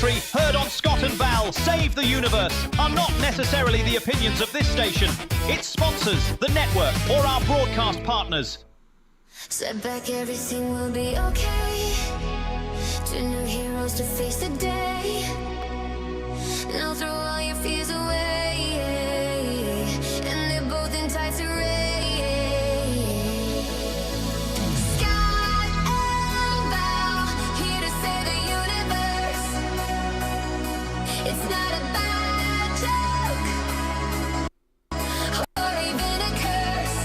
commentary heard on Scott and Val Save the Universe are not necessarily the opinions of this station, its sponsors, the network, or our broadcast partners. Step back, everything will be okay. Two new heroes to face the day. Now throw all your fears away. And they're both in tights array. Scott and Val, here to save the universe. It's not a bad joke, or even a curse.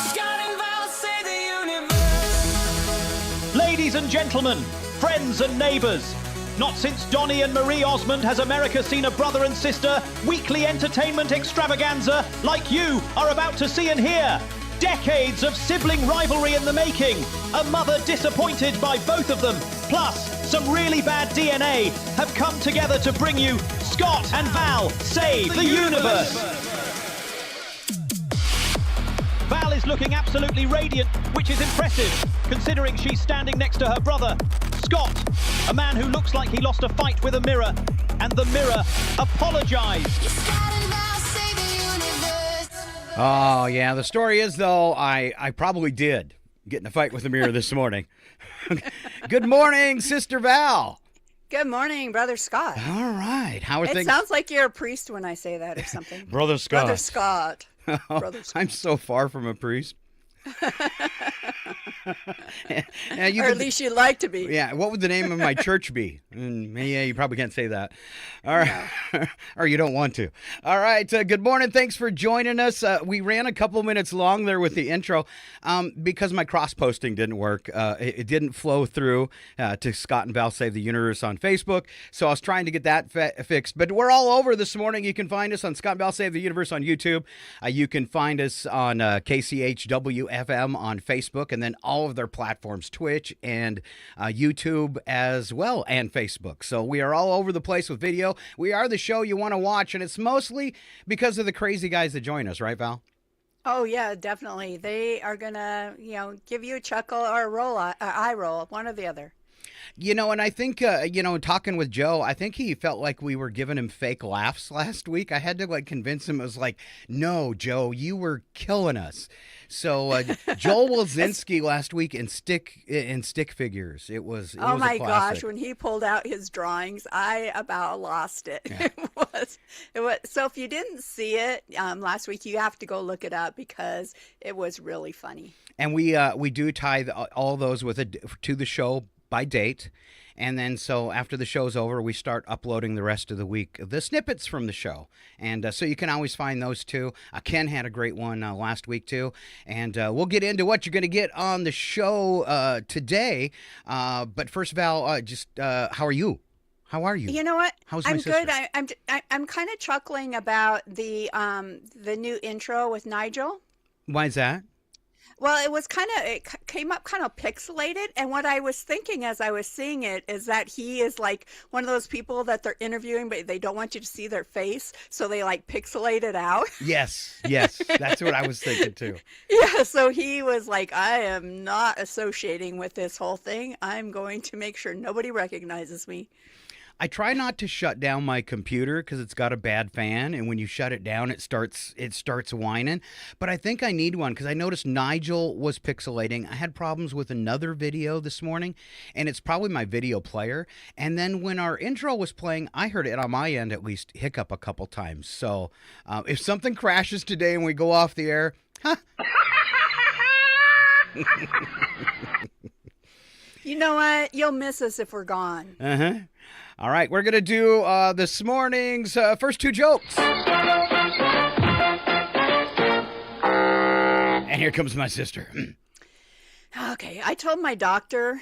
Scott and Val save the universe. Ladies and gentlemen, friends and neighbours, not since Donny and Marie Osmond has America seen a brother and sister weekly entertainment extravaganza like you are about to see and hear. Decades of sibling rivalry in the making, a mother disappointed by both of them, plus some really bad DNA have come together to bring you Scott and Val Save the Universe. Val is looking absolutely radiant, which is impressive, considering she's standing next to her brother, Scott, a man who looks like he lost a fight with a mirror, and the mirror apologized. Scott and Val save the universe. Oh, yeah. The story is, though, I probably did get in a fight with the mirror this morning. Good morning, Sister Val. Good morning, Brother Scott. All right. How are It things? sounds like you're a priest when I say that or something. Brother Scott. Brother Scott. Brother Scott. I'm so far from a priest. Yeah, you Or could- at least you'd like to be. Yeah, what would the name of my church be? Yeah, you probably can't say that. All right. Or you don't want to. All right, good morning. Thanks for joining us. We ran a couple minutes long there with the intro because my cross-posting didn't work. It didn't flow through to Scott and Val Save the Universe on Facebook, so I was trying to get that fixed. But we're all over this morning. You can find us on Scott and Val Save the Universe on YouTube. You can find us on KCHW FM on Facebook, and then all of their platforms, Twitch and YouTube as well, and Facebook. So we are all over the place with video. We are the show you want to watch, and it's mostly because of the crazy guys that join us, right, Val? Oh, yeah, definitely. They are going to, give you a chuckle or a eye roll, one or the other. And I think, talking with Joe, I think he felt like we were giving him fake laughs last week. I had to, convince him. It was like, no, Joe, you were killing us. So Joel Wulzynski last week in stick figures. It was Oh, my a classic. gosh. When he pulled out his drawings, I about lost it. Yeah. It was. So if you didn't see it last week, you have to go look it up because it was really funny. And we do tie all those to the show by date, and then so after the show's over, we start uploading the rest of the week, the snippets from the show, and so you can always find those too. Ken had a great one last week too, and we'll get into what you're going to get on the show today. But first, Val, how are you? How are you? You know what? How's my I'm sister? good. I'm kind of chuckling about the new intro with Nigel. Why is that? Well, it came up kind of pixelated, and what I was thinking as I was seeing it is that he is like one of those people that they're interviewing, but they don't want you to see their face, so they pixelate it out. Yes, that's what I was thinking too. Yeah, so he was like, I am not associating with this whole thing. I'm going to make sure nobody recognizes me. I try not to shut down my computer because it's got a bad fan, and when you shut it down, it starts whining. But I think I need one because I noticed Nigel was pixelating. I had problems with another video this morning, and it's probably my video player. And then when our intro was playing, I heard it on my end at least hiccup a couple times. So if something crashes today and we go off the air, You know what? You'll miss us if we're gone. All right, we're going to do this morning's first two jokes. And here comes my sister. Okay, I told my doctor,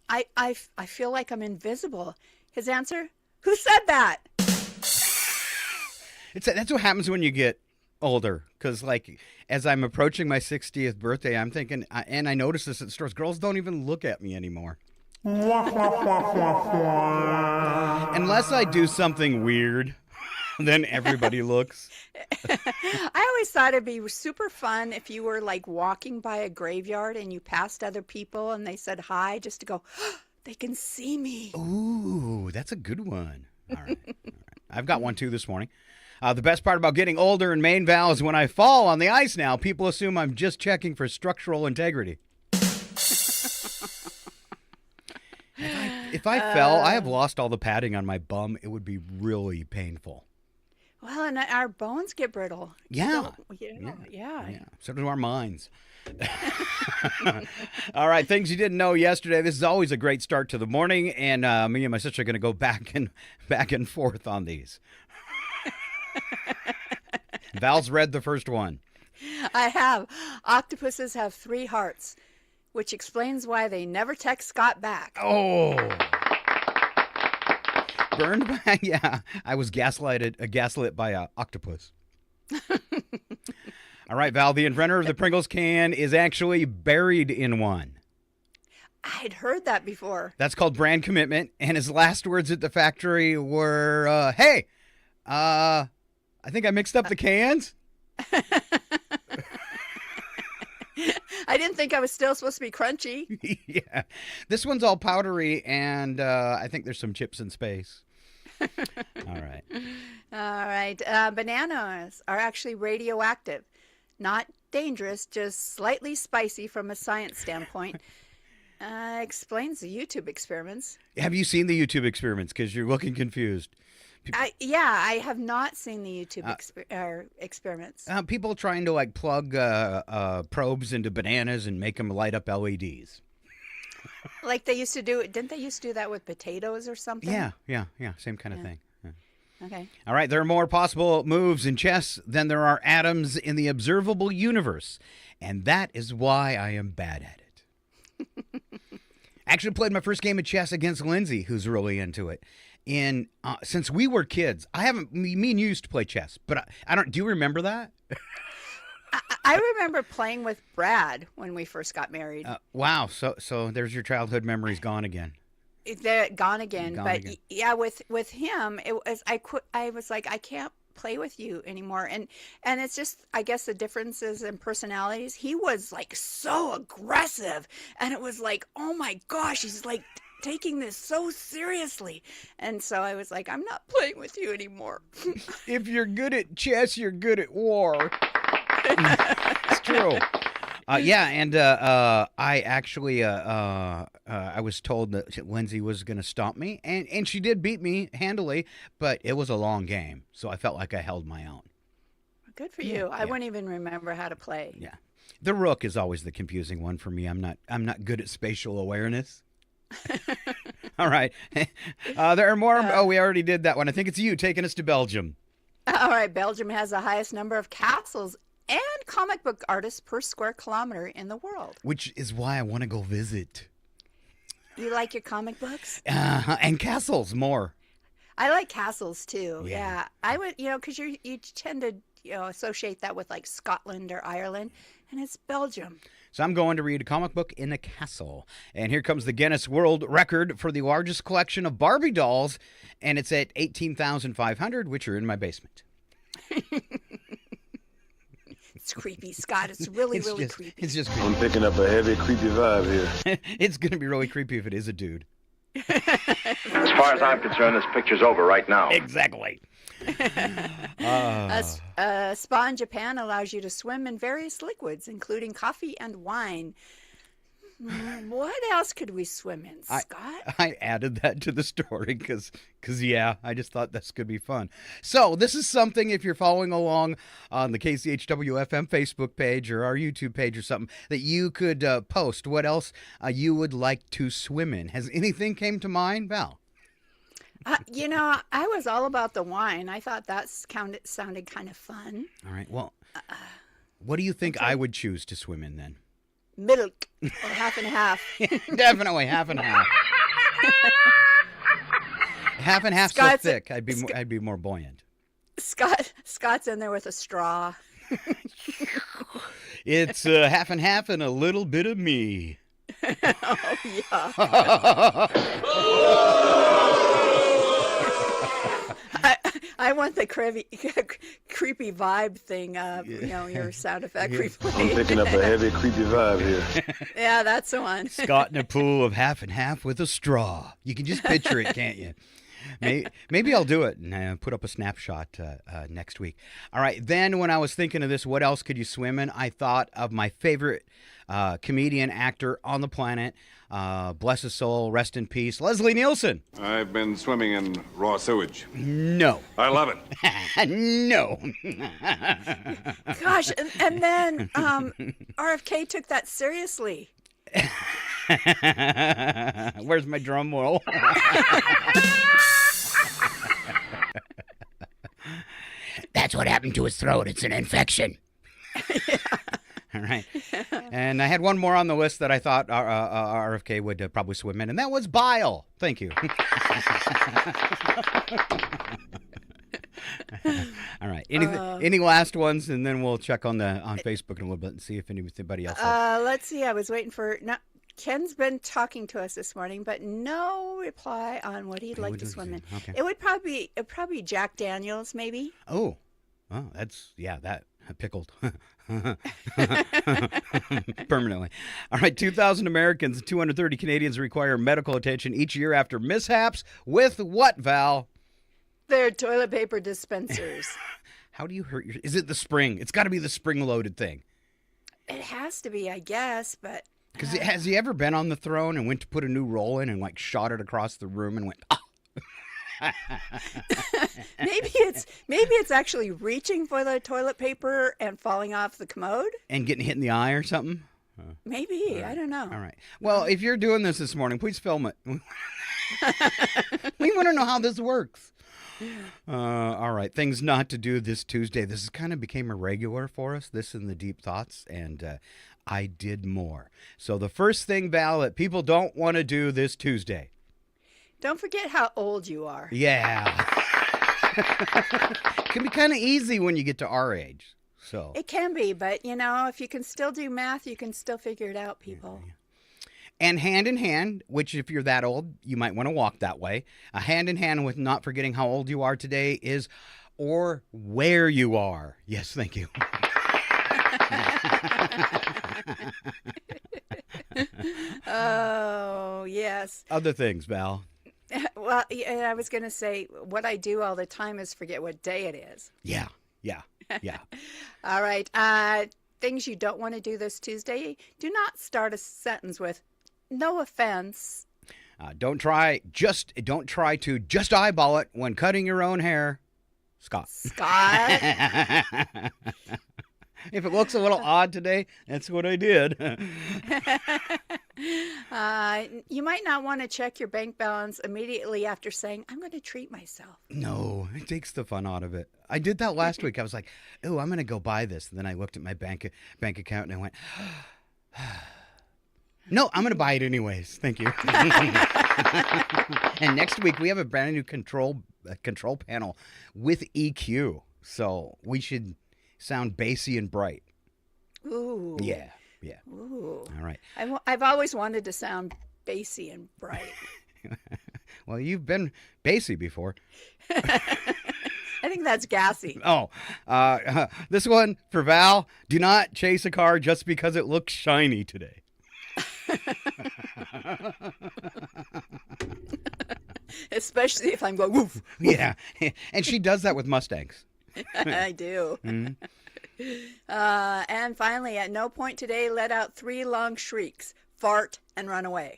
I feel like I'm invisible. His answer, who said that? That's what happens when you get older, because as I'm approaching my 60th birthday, I'm thinking, and I notice this at stores, girls don't even look at me anymore. Unless I do something weird, then everybody looks. I always thought it'd be super fun if you were like walking by a graveyard and you passed other people and they said hi, just to go, they can see me. Ooh, that's a good one. All right. All right. I've got one too this morning. The best part about getting older in Maine, Val, is when I fall on the ice now, people assume I'm just checking for structural integrity. If I fell, I have lost all the padding on my bum. It would be really painful. Well, and our bones get brittle. Yeah. Yeah. So do our minds. All right, things you didn't know yesterday. This is always a great start to the morning, and me and my sister are going to go back and forth on these. Val's read the first one. I have. Octopuses have 3 hearts, which explains why they never text Scott back. Oh. Burned by, yeah. I was gaslit by an octopus. All right, Val, the inventor of the Pringles can is actually buried in one. I'd heard that before. That's called brand commitment, and his last words at the factory were, hey, I think I mixed up the cans. I didn't think I was still supposed to be crunchy. Yeah. This one's all powdery, and I think there's some chips in space. All right. All right. Bananas are actually radioactive. Not dangerous, just slightly spicy from a science standpoint. Explains the YouTube experiments. Have you seen the YouTube experiments? Because you're looking confused. I have not seen the YouTube experiments. People trying to like plug probes into bananas and make them light up LEDs. Like they used to do, didn't they used to do that with potatoes or something? Yeah, same kind of thing. Yeah. Okay. All right, there are more possible moves in chess than there are atoms in the observable universe, and that is why I am bad at it. Actually played my first game of chess against Lindsay, who's really into it. And since we were kids, me and you used to play chess, but I don't. Do you remember that? I remember playing with Brad when we first got married. Wow. So there's your childhood memories gone again. They're gone again. Yeah, with him, it was I was like, I can't play with you anymore. And it's just, I guess, the differences in personalities. He was like so aggressive, and it was like, oh my gosh, he's like taking this so seriously. And so I was like, I'm not playing with you anymore. If you're good at chess, you're good at war. It's true. And I actually, I was told that Lindsay was going to stomp me, and she did beat me handily, but it was a long game, so I felt like I held my own. Good for you. I wouldn't even remember how to play. Yeah. The rook is always the confusing one for me. I'm not good at spatial awareness. All right. There are more. We already did that one. I think it's you taking us to Belgium. All right. Belgium has the highest number of castles and comic book artists per square kilometer in the world. Which is why I want to go visit. You like your comic books? And castles more. I like castles too. Yeah. I would, because you tend to, associate that with like Scotland or Ireland, and it's Belgium. So I'm going to read a comic book in a castle. And here comes the Guinness World Record for the largest collection of Barbie dolls, and it's at 18,500, which are in my basement. It's creepy, Scott. It's really creepy. It's just creepy. I'm picking up a heavy, creepy vibe here. It's going to be really creepy if it is a dude. As far as I'm concerned, this picture's over right now. Exactly. A spa in Japan allows you to swim in various liquids, including coffee and wine. What else could we swim in, Scott? I added that to the story because I just thought this could be fun. So this is something, if you're following along on the KCHW FM Facebook page or our YouTube page or something, that you could post what else you would like to swim in. Has anything came to mind, Val? I was all about the wine. I thought that sounded kind of fun. All right. Well, what do you think I would choose to swim in then? Milk, or half and half. Definitely half and half. Half and half so thick. I'd be more buoyant. Scott's in there with a straw. It's half and half and a little bit of me. Oh, yeah. I want the creepy vibe thing, your sound effect I'm replay. picking up a heavy, creepy vibe here. Yeah, that's the one. Scott in a pool of half and half with a straw. You can just picture it, can't you? Maybe I'll do it and put up a snapshot next week. All right. Then when I was thinking of this, what else could you swim in? I thought of my favorite comedian actor on the planet. Bless his soul, rest in peace, Leslie Nielsen. I've been swimming in raw sewage. No. I love it. No. Gosh, and then RFK took that seriously. Where's my drum roll? That's what happened to his throat. It's an infection. Yeah. All right. And I had one more on the list that I thought RFK would probably swim in, and that was bile. Thank you. All right. Any last ones, and then we'll check on Facebook in a little bit and see if anybody else. Let's see. I was waiting for. No, Ken's been talking to us this morning, but no reply on what he'd like to swim in. Okay. It would probably be Jack Daniels, maybe. Oh, that's that pickled. Permanently. All right, 2,000 Americans and 230 Canadians require medical attention each year after mishaps with what, Val? Their toilet paper dispensers. How do you hurt your... Is it the spring? It's got to be the spring-loaded thing. It has to be, I guess, but... Because has he ever been on the throne and went to put a new roll in and, shot it across the room and went, oh! Maybe it's actually reaching for the toilet paper and falling off the commode and getting hit in the eye or something. Maybe right. I don't know. All right. Well, if you're doing this morning, please film it. We want to know how this works. All right. Things not to do this Tuesday. This has kind of became a regular for us. This and the deep thoughts, and I did more. So the first thing, Val, that people don't want to do this Tuesday. Don't forget how old you are. Yeah. It can be kind of easy when you get to our age. So it can be, but if you can still do math, you can still figure it out, people. Yeah. And hand in hand, which if you're that old, you might want to walk that way. Hand in hand with not forgetting how old you are today is, or where you are. Yes, thank you. Oh, yes. Other things, Val. Well, I was going to say, what I do all the time is forget what day it is. Yeah. All right. Things you don't want to do this Tuesday. Do not start a sentence with, no offense. Don't try to just eyeball it when cutting your own hair. Scott. If it looks a little odd today, that's what I did. You might not want to check your bank balance immediately after saying, I'm going to treat myself. No, it takes the fun out of it. I did that last week. I was like, oh, I'm going to go buy this. And then I looked at my bank account and I went, no, I'm going to buy it anyways. Thank you. And next week we have a brand new control panel with EQ. So we should sound bassy and bright. Ooh. Yeah. Ooh. All right. I've always wanted to sound bassy and bright. Well, you've been bassy before. I think that's gassy. Oh, this one for Val. Do not chase a car just because it looks shiny today. Especially if I'm going, woof. Yeah. And she does that with Mustangs. I do. Mm-hmm. And finally, at no point today, let out 3 long shrieks, fart, and run away.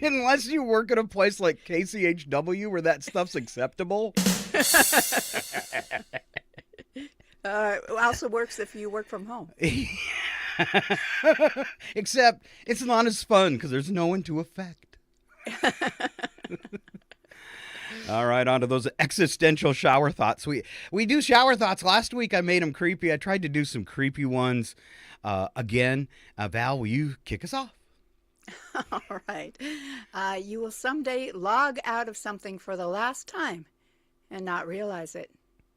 Unless you work at a place like KCHW where that stuff's acceptable. It also works if you work from home. Except it's not as fun because there's no one to affect. All right, on to those existential shower thoughts. We do shower thoughts. Last week I made them creepy. I tried to do some creepy ones again. Val, will you kick us off? All right. You will someday log out of something for the last time and not realize it.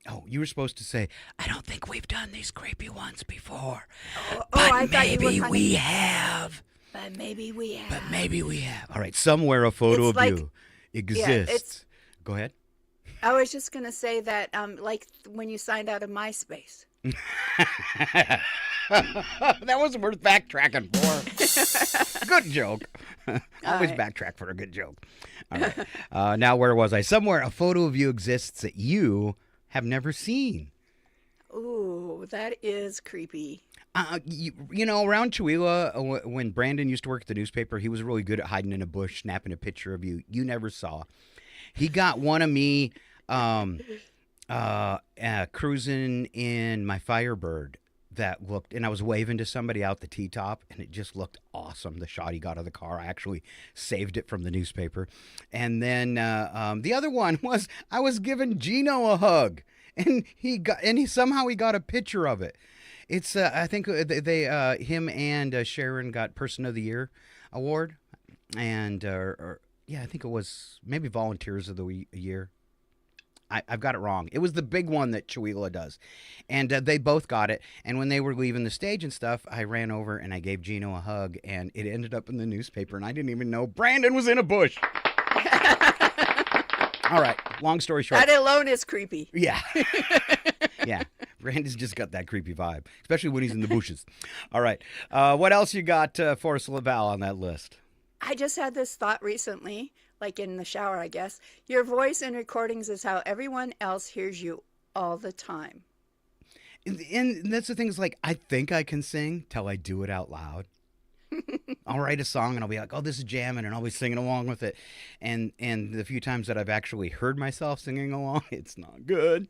Oh, you were supposed to say, I don't think we've done these creepy ones before. I thought you were maybe kind we have. But maybe we have. But maybe we have. All right, somewhere a photo It's of like- you exists. Go ahead. I was just going to say that, like when you signed out of MySpace. That was worth backtracking for. Good joke. Always backtrack for a good joke. All right. Now, where was I? Somewhere a photo of you exists that you have never seen. Ooh, that is creepy. You know, around Chihuahua, when Brandon used to work at the newspaper, he was really good at hiding in a bush, snapping a picture of you. You never saw. He got one of me cruising in my Firebird that looked, and I was waving to somebody out the T-top, and it just looked awesome, the shot he got of the car. I actually saved it from the newspaper. And then the other one was I was giving Gino a hug, and he somehow got a picture of it. It's I think they him and Sharon got Person of the Year award, and yeah, I think it was maybe Volunteers of the Year. I've got it wrong. It was the big one that Chihuahua does. And they both got it. And when they were leaving the stage and stuff, I ran over and I gave Gino a hug, and it ended up in the newspaper, and I didn't even know Brandon was in a bush. All right, long story short. That alone is creepy. Yeah. Yeah. Brandon's just got that creepy vibe, especially when he's in the bushes. All right. What else you got for us, Val, on that list? I just had this thought recently, like in the shower, I guess. Your voice in recordings is how everyone else hears you all the time. And that's the thing is, like, I think I can sing till I do it out loud. I'll write a song and I'll be like, oh, this is jamming, and I'll be singing along with it. And the few times that I've actually heard myself singing along, it's not good.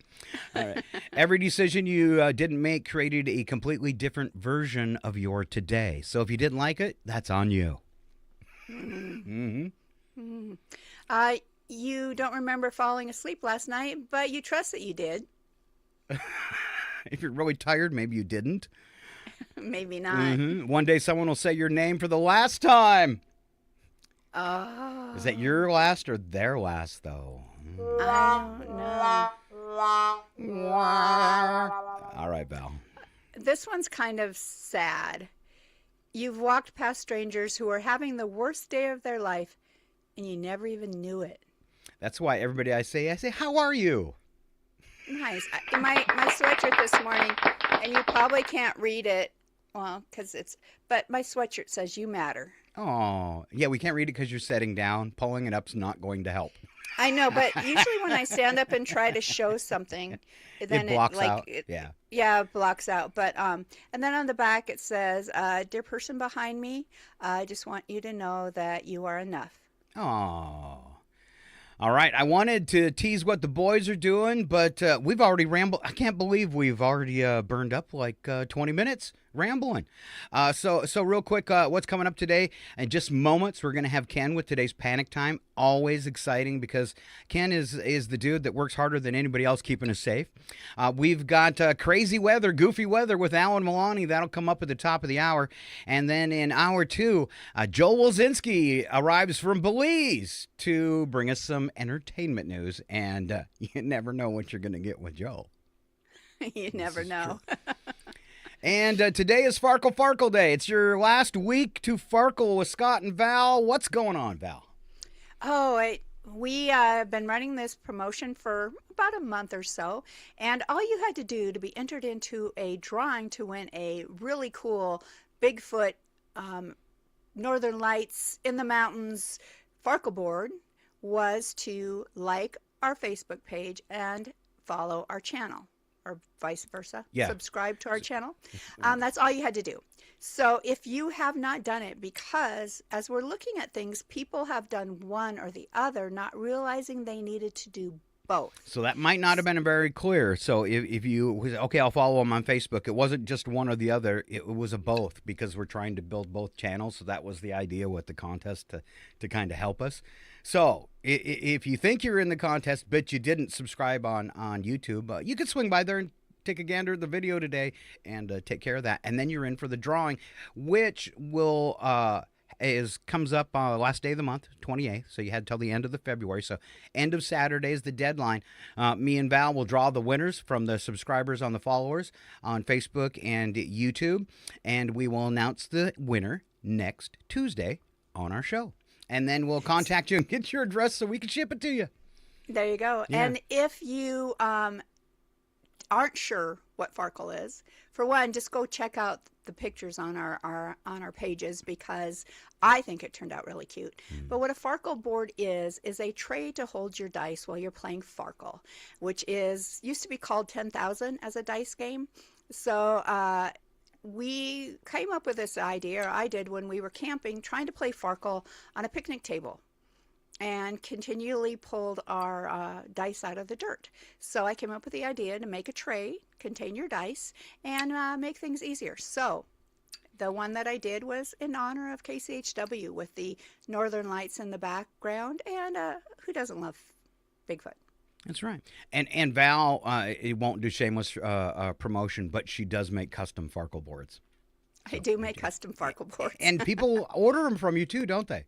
All right. Every decision you didn't make created a completely different version of your today. So if you didn't like it, that's on you. Mm-hmm. You don't remember falling asleep last night, but you trust that you did. If you're really tired, maybe you didn't. Maybe not. Mm-hmm. One day someone will say your name for the last time. Oh. Is that your last or their last, though? I don't know. All right, Val. This one's kind of sad. You've walked past strangers who are having the worst day of their life, and you never even knew it. That's why everybody I say, how are you? Nice. My sweatshirt this morning, and you probably can't read it, well, but my sweatshirt says you matter. Oh, yeah, we can't read it because you're sitting down. Pulling it up's not going to help. I know, but usually when I stand up and try to show something, then it blocks out. Yeah, it blocks out. But and then on the back it says, "Dear person behind me, I just want you to know that you are enough." Oh. All right, I wanted to tease what the boys are doing, but we've already rambled. I can't believe we've already burned up like 20 minutes rambling. So real quick, what's coming up today? In just moments, we're going to have Ken with today's Panic Time. Always exciting because Ken is the dude that works harder than anybody else keeping us safe. We've got crazy weather, goofy weather with Al and Melani. That'll come up at the top of the hour. And then in hour 2, Joel Wulzynski arrives from Belize to bring us some entertainment news. And you never know what you're going to get with Joel. You never know. And today is Farkle Day. It's your last week to Farkle with Scott and Val. What's going on, Val? Oh, we have been running this promotion for about a month or so, and all you had to do to be entered into a drawing to win a really cool Bigfoot, Northern Lights in the mountains Farkle board was to like our Facebook page and follow our channel. Or vice versa. Yeah. Subscribe to our channel. That's all you had to do. So if you have not done it, because as we're looking at things, people have done one or the other, not realizing they needed to do both. So that might not have been very clear. So if you, okay, I'll follow them on Facebook. It wasn't just one or the other. It was a both because we're trying to build both channels. So that was the idea with the contest to kind of help us. So if you think you're in the contest, but you didn't subscribe on YouTube, you could swing by there and take a gander at the video today and take care of that. And then you're in for the drawing, which will comes up last day of the month, 28th. So you had till the end of the February. So end of Saturday is the deadline. Me and Val will draw the winners from the subscribers on the followers on Facebook and YouTube, and we will announce the winner next Tuesday on our show. And then we'll contact you and get your address so we can ship it to you. There you go. Yeah. And if you aren't sure what Farkle is, for one, just go check out the pictures on our pages, because I think it turned out really cute. But what a Farkle board is a tray to hold your dice while you're playing Farkle, which used to be called 10,000 as a dice game. So we came up with this idea, or I did, when we were camping, trying to play Farkle on a picnic table, and continually pulled our dice out of the dirt. So I came up with the idea to make a tray, contain your dice, and make things easier. So the one that I did was in honor of KCHW, with the Northern Lights in the background, and who doesn't love Bigfoot? That's right. And Val, it won't do shameless promotion, but she does make custom Farkle boards. I do make custom Farkle boards. And people order them from you too, don't they?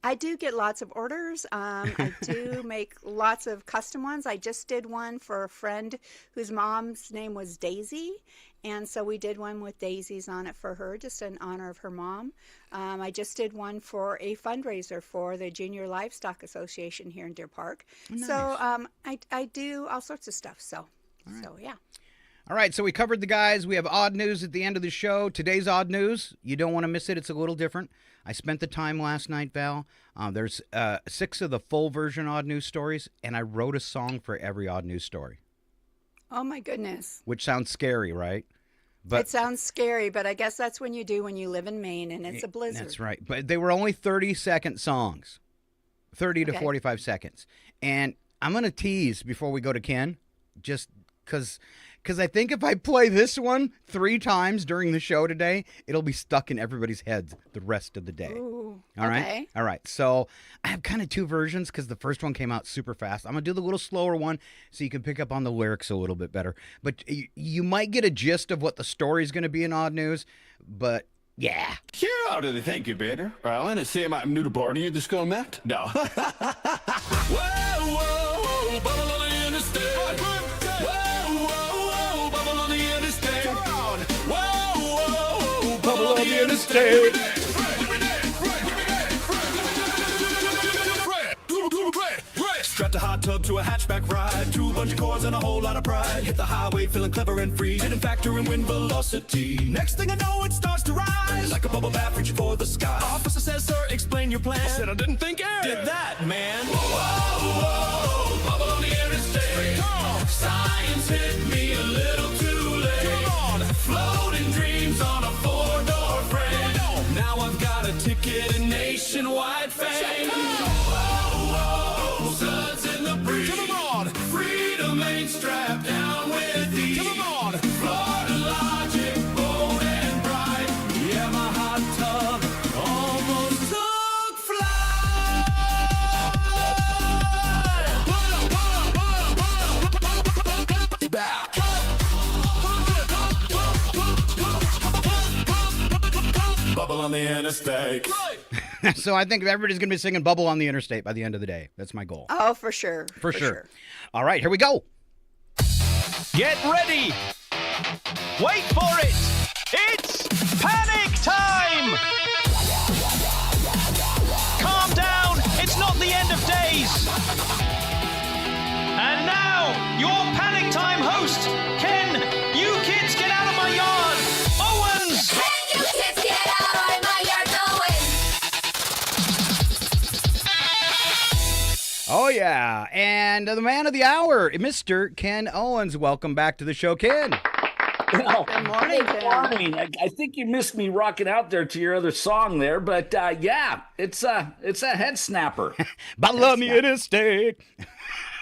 I do get lots of orders. I do make lots of custom ones. I just did one for a friend whose mom's name was Daisy, and so we did one with daisies on it for her, just in honor of her mom. I just did one for a fundraiser for the Junior Livestock Association here in Deer Park. Nice. So I do all sorts of stuff. So yeah. All right, so we covered the guys. We have odd news at the end of the show. Today's odd news, you don't want to miss it. It's a little different. I spent the time last night, Val. There's 6 of the full version odd news stories, and I wrote a song for every odd news story. Oh, my goodness. Which sounds scary, right? But it sounds scary, but I guess that's when you do when you live in Maine and it's a blizzard. That's right. But they were only 30-second songs, 30 to 45 seconds. And I'm going to tease before we go to Ken, just because I think if I play this one 3 times during the show today, it'll be stuck in everybody's heads the rest of the day. Ooh, All right? okay. All right. So I have kind of 2 versions because the first one came out super fast. I'm going to do the little slower one so you can pick up on the lyrics a little bit better. But you might get a gist of what the story's going to be in Odd News, but yeah. Ja, dat denk je beter. Wel, en dan zie je maar nu de borden hier dus gewoon met. Nou. Whoa, whoa, bubble on the interstate. Whoa, whoa, bubble on the interstate. Come on. Whoa, whoa, bubble on the interstate. Strapped a hot tub to a hatchback ride, 2 bunch of cords and a whole lot of pride. Hit the highway feeling clever and free, didn't factor in wind velocity. Next thing I know, it starts to rise like a bubble bath reaching for the sky. Officer says, sir, explain your plan. I said I didn't think air did that, man. Whoa, whoa, bubble on the interstate. Come on. Science hit me a little too late. Come on. Floating dreams on a 4-door frame. Now I've got a ticket and nationwide fame. Strapped down with these. Come on, Florida Logic, bold and bright. Yeah, my hot tub almost took flight. Back. Bubble on the interstate. So I think everybody's going to be singing Bubble on the Interstate by the end of the day. That's my goal. Oh, for sure. For sure. All right, here we go. Get ready! Wait for it! It's panic time! Calm down! It's not the end of days! And now, your panic time host, Ken, you kids get out of my yard! Owens! Hey, you kids, get out of my yard, Oh, yeah. And the man of the hour, Mr. Ken Owens. Welcome back to the show, Ken. Well, Good morning, good Ken. morning. I think you missed me rocking out there to your other song there, but yeah, it's a head snapper. Bubble on the Interstate.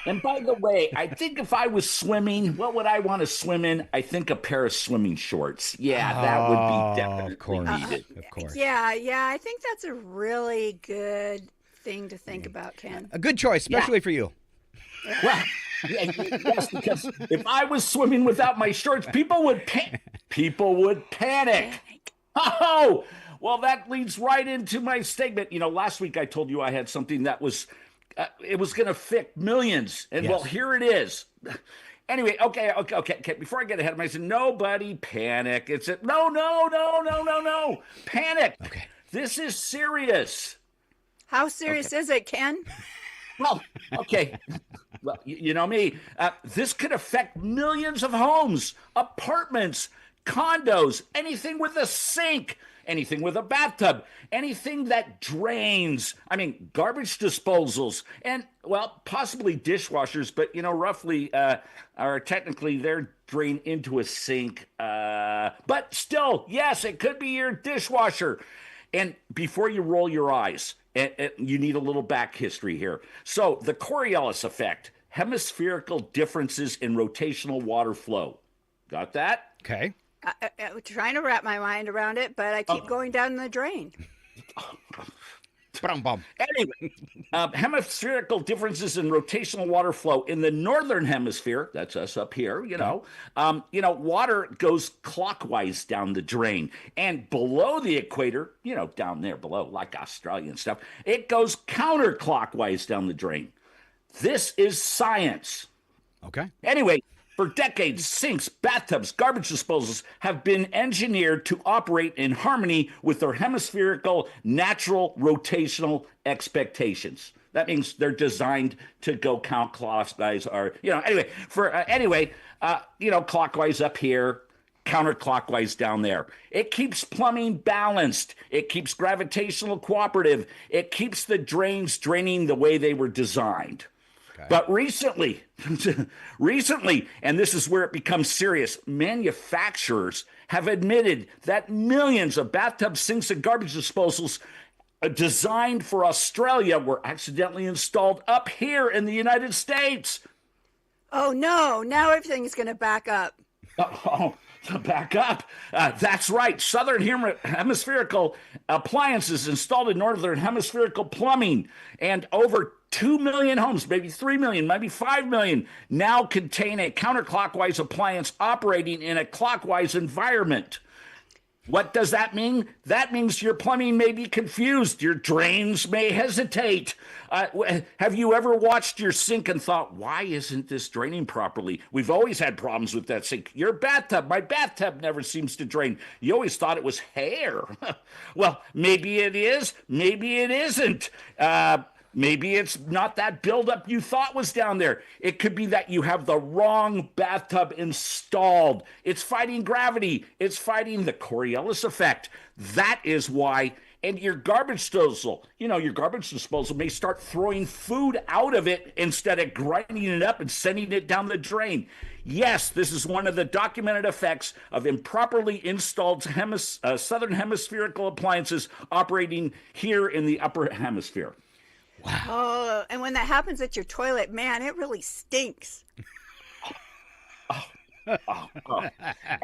And by the way, I think if I was swimming, what would I want to swim in? I think a pair of swimming shorts. Yeah, that would be definitely of course. needed. Of course. Yeah, I think that's a really good thing to think about, Ken. A good choice, especially for you. Well, yes, because if I was swimming without my shorts, people would panic. Oh, Well, that leads right into my statement. Last week I told you I had something that was, it was going to affect millions. And well, here it is. Anyway, okay. Before I get ahead of myself, nobody panic. No. Panic. Okay. This is serious. How serious is it, Ken? Well, okay. Well, you know me. This could affect millions of homes, apartments, condos, anything with a sink, anything with a bathtub, anything that drains. I mean, garbage disposals and, well, possibly dishwashers, but, roughly are technically they're drained into a sink. But still, yes, it could be your dishwasher. And before you roll your eyes, you need a little back history here. So the Coriolis effect, hemispherical differences in rotational water flow. Got that? Okay. I'm trying to wrap my mind around it, but I keep going down the drain. Anyway, hemispherical differences in rotational water flow in the northern hemisphere, that's us up here, water goes clockwise down the drain. And below the equator, down there below, like Australia and stuff, it goes counterclockwise down the drain. This is science. Okay. Anyway, for decades, sinks, bathtubs, garbage disposals have been engineered to operate in harmony with their hemispherical natural rotational expectations. That means they're designed to go counterclockwise or, clockwise up here, counterclockwise down there. It keeps plumbing balanced. It keeps gravitational cooperative. It keeps the drains draining the way they were designed. But recently, and this is where it becomes serious, manufacturers have admitted that millions of bathtub sinks and garbage disposals designed for Australia were accidentally installed up here in the United States. Oh, no. Now everything's going to back up. Back up. That's right. Southern hemispherical appliances installed in northern hemispherical plumbing, and over 2 million homes, maybe 3 million, maybe 5 million, now contain a counterclockwise appliance operating in a clockwise environment. What does that mean? That means your plumbing may be confused. Your drains may hesitate. Have you ever watched your sink and thought, why isn't this draining properly? We've always had problems with that sink. Your bathtub, my bathtub never seems to drain. You always thought it was hair. Well, maybe it is. Maybe it isn't. Maybe it's not that buildup you thought was down there. It could be that you have the wrong bathtub installed. It's fighting gravity. It's fighting the Coriolis effect. That is why. And your garbage disposal, your garbage disposal may start throwing food out of it instead of grinding it up and sending it down the drain. Yes, this is one of the documented effects of improperly installed southern hemispherical appliances operating here in the upper hemisphere. Wow. Oh, and when that happens at your toilet, man, it really stinks.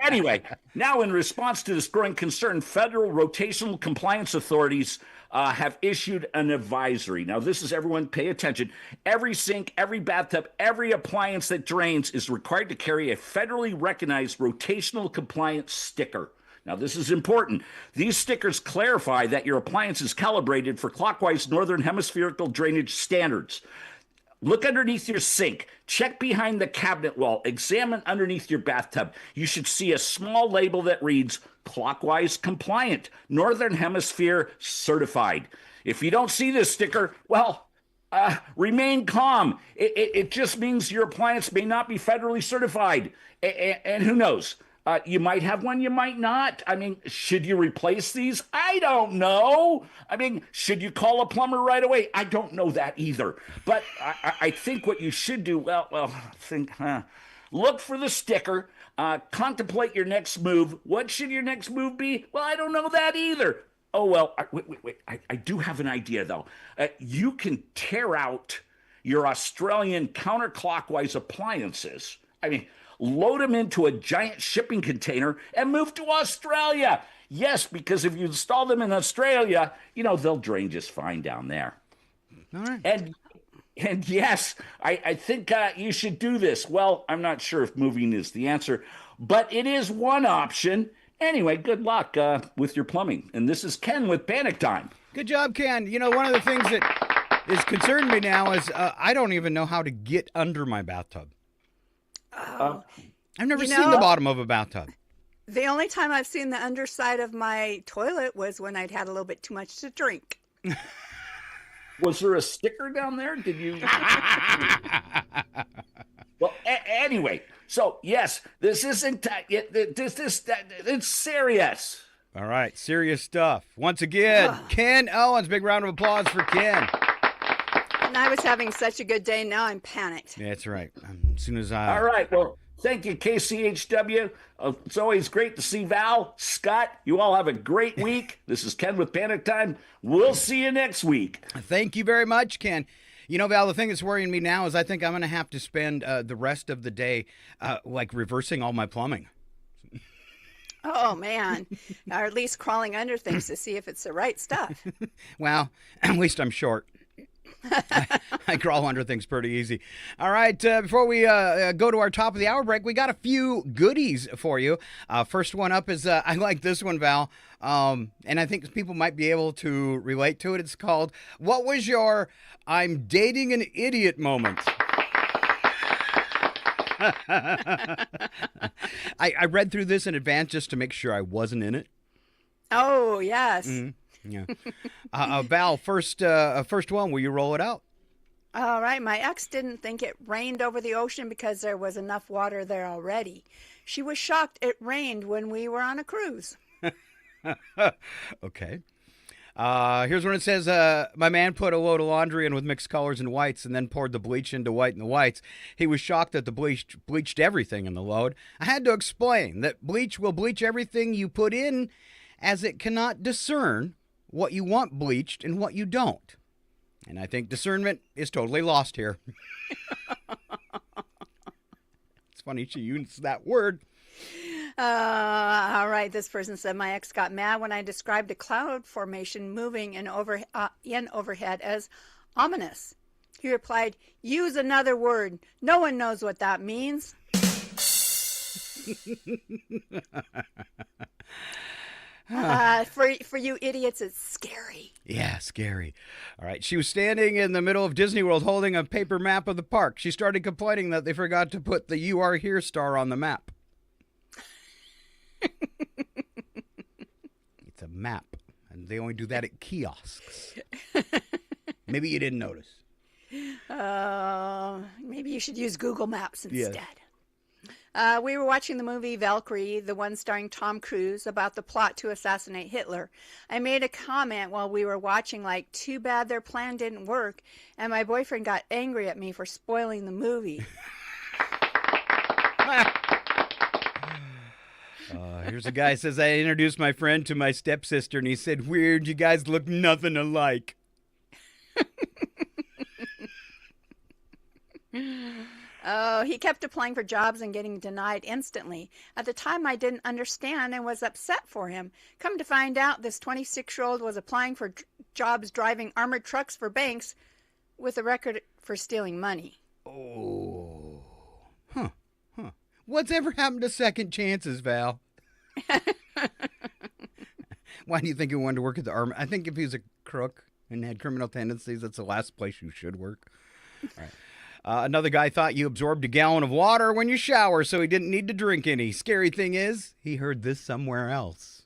Anyway, now in response to this growing concern, federal rotational compliance authorities have issued an advisory. Now, this is everyone pay attention. Every sink, every bathtub, every appliance that drains is required to carry a federally recognized rotational compliance sticker. Now, this is important. These stickers clarify that your appliance is calibrated for clockwise northern hemispherical drainage standards. Look underneath your sink. Check behind the cabinet wall. Examine underneath your bathtub. You should see a small label that reads clockwise compliant, Northern Hemisphere certified. If you don't see this sticker, well, remain calm. It just means your appliance may not be federally certified. And who knows? You might have one, you might not. I mean, should you replace these? I don't know. I mean, should you call a plumber right away? I don't know that either. But I think what you should do, look for the sticker, contemplate your next move. What should your next move be? Well, I don't know that either. Oh, well, wait. I do have an idea, though. You can tear out your Australian counterclockwise appliances. I mean, load them into a giant shipping container and move to Australia. Yes, because if you install them in Australia, they'll drain just fine down there. All right. And yes, I think you should do this. Well, I'm not sure if moving is the answer, but it is one option. Anyway, good luck with your plumbing. And this is Ken with Panic Time. Good job, Ken. You know, one of the things that is concerned me now is I don't even know how to get under my bathtub. Oh. I've never seen the bottom of a bathtub. The only time I've seen the underside of my toilet was when I'd had a little bit too much to drink. Was there a sticker down there? Did you? Well, anyway, so yes, this isn't. It's serious. All right, serious stuff. Once again, Ken Owens. Big round of applause for Ken. And I was having such a good day. Now I'm panicked. Yeah, that's right. As soon as I. All right. Well, thank you, KCHW. It's always great to see Val, Scott. You all have a great week. This is Ken with Panic Time. We'll see you next week. Thank you very much, Ken. You know, Val, the thing that's worrying me now is I think I'm going to have to spend the rest of the day like reversing all my plumbing. Oh, man. Or at least crawling under things to see if it's the right stuff. Well, at least I'm short. I crawl under things pretty easy. All right, before we go to our top of the hour break, we got a few goodies for you. First one up is, I like this one, Val, and I think people might be able to relate to it. It's called, What Was Your I'm Dating an Idiot Moment? I read through this in advance just to make sure I wasn't in it. Oh, yes. Mm-hmm. Yeah. Val, first one, will you roll it out? All right. My ex didn't think it rained over the ocean because there was enough water there already. She was shocked it rained when we were on a cruise. Okay. Here's when it says, my man put a load of laundry in with mixed colors and whites and then poured the bleach into white and the whites. He was shocked that the bleach bleached everything in the load. I had to explain that bleach will bleach everything you put in, as it cannot discern what you want bleached and what you don't. And I think discernment is totally lost here. It's funny she used that word. All right. This person said, my ex got mad when I described a cloud formation moving in overhead as ominous. He replied, use another word. No one knows what that means. For you idiots, it's scary. Yeah, scary. All right. She was standing in the middle of Disney World holding a paper map of the park. She started complaining that they forgot to put the You Are Here star on the map. It's a map, and they only do that at kiosks. Maybe you didn't notice. Maybe you should use Google Maps instead. Yeah. We were watching the movie Valkyrie, the one starring Tom Cruise, about the plot to assassinate Hitler. I made a comment while we were watching, like, too bad their plan didn't work, and my boyfriend got angry at me for spoiling the movie. Here's a guy who says, I introduced my friend to my stepsister, and he said, weird, you guys look nothing alike. Oh, he kept applying for jobs and getting denied instantly. At the time, I didn't understand and was upset for him. Come to find out, this 26-year-old was applying for jobs driving armored trucks for banks with a record for stealing money. Oh. Huh. What's ever happened to second chances, Val? Why do you think he wanted to work at the army? I think if he was a crook and had criminal tendencies, that's the last place you should work. All right. Another guy thought you absorbed a gallon of water when you shower, so he didn't need to drink any. Scary thing is, he heard this somewhere else.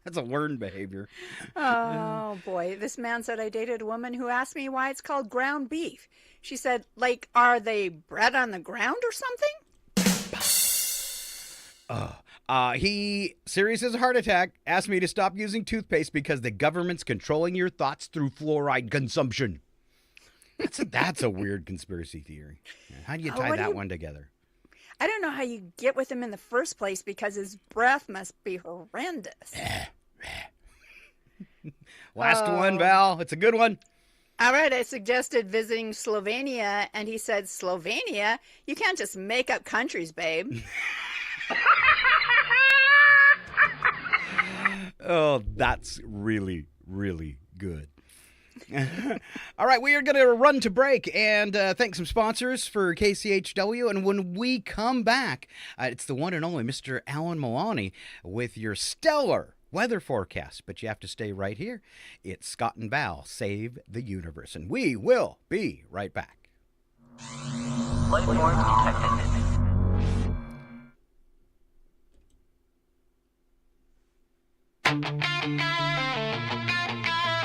That's a learned behavior. Oh, boy. This man said, I dated a woman who asked me why it's called ground beef. She said, like, are they bred on the ground or something? He, serious as a heart attack, asked me to stop using toothpaste because the government's controlling your thoughts through fluoride consumption. That's a weird conspiracy theory. How do you tie that one together? I don't know how you get with him in the first place because his breath must be horrendous. Last one, Val. It's a good one. All right, I suggested visiting Slovenia, and he said, Slovenia? You can't just make up countries, babe. Oh, that's really, really good. All right, we are going to run to break and thank some sponsors for KCHW. And when we come back, it's the one and only Mr. Alan Melani with your stellar weather forecast. But you have to stay right here. It's Scott and Val Save the Universe. And we will be right back. Life forms detected.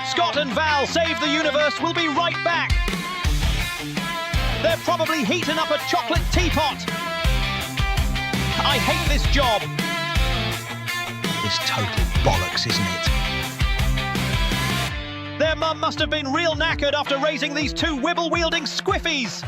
Scott and Val Save the Universe will be right back. They're probably heating up a chocolate teapot. I hate this job. It's total bollocks, isn't it? Their mum must have been real knackered after raising these two wibble-wielding squiffies.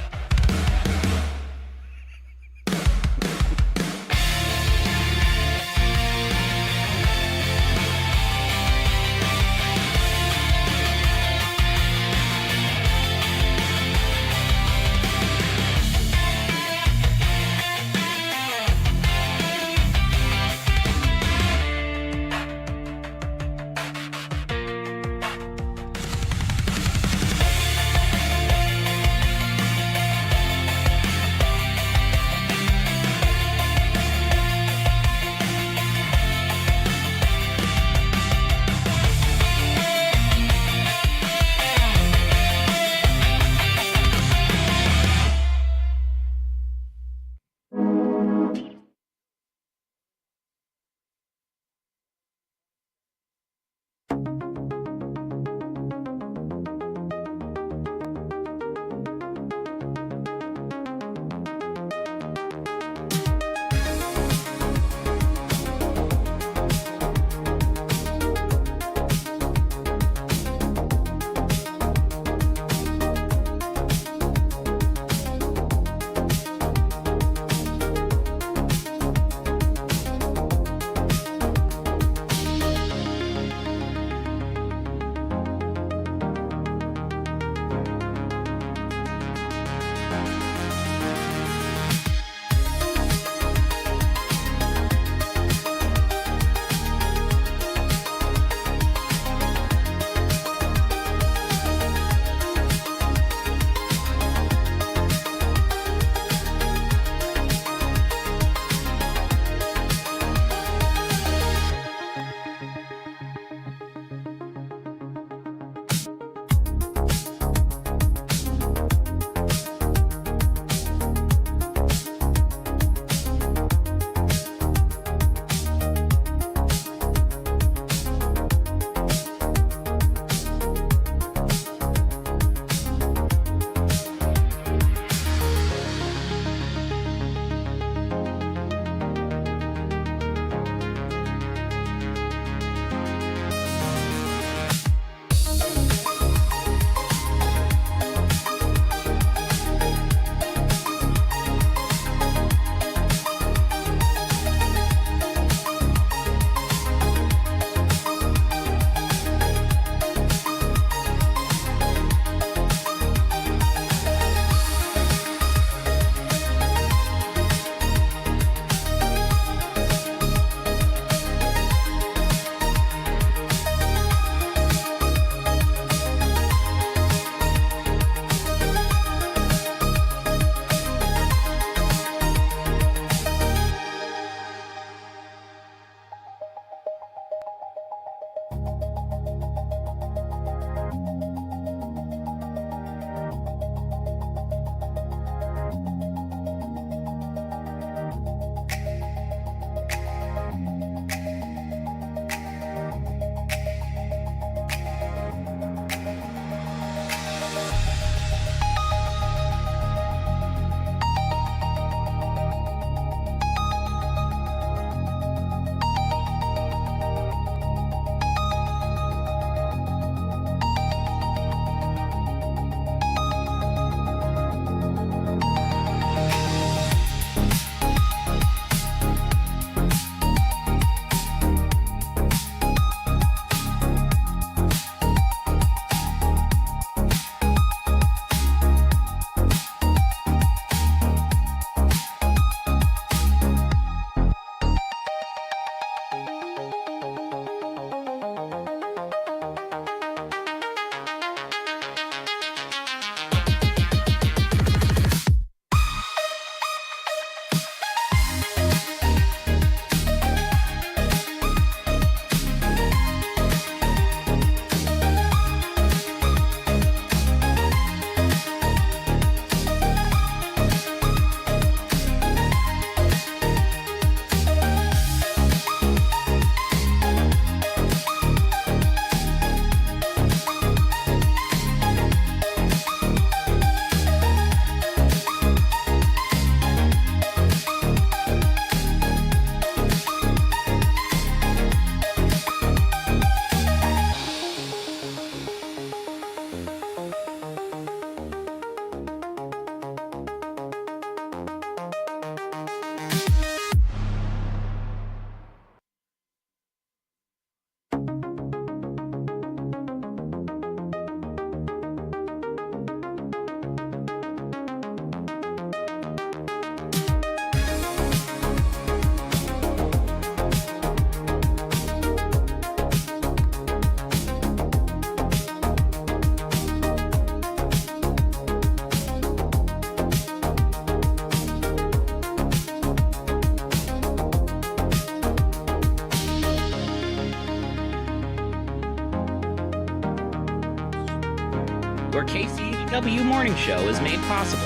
where KCHW Morning Show is made possible.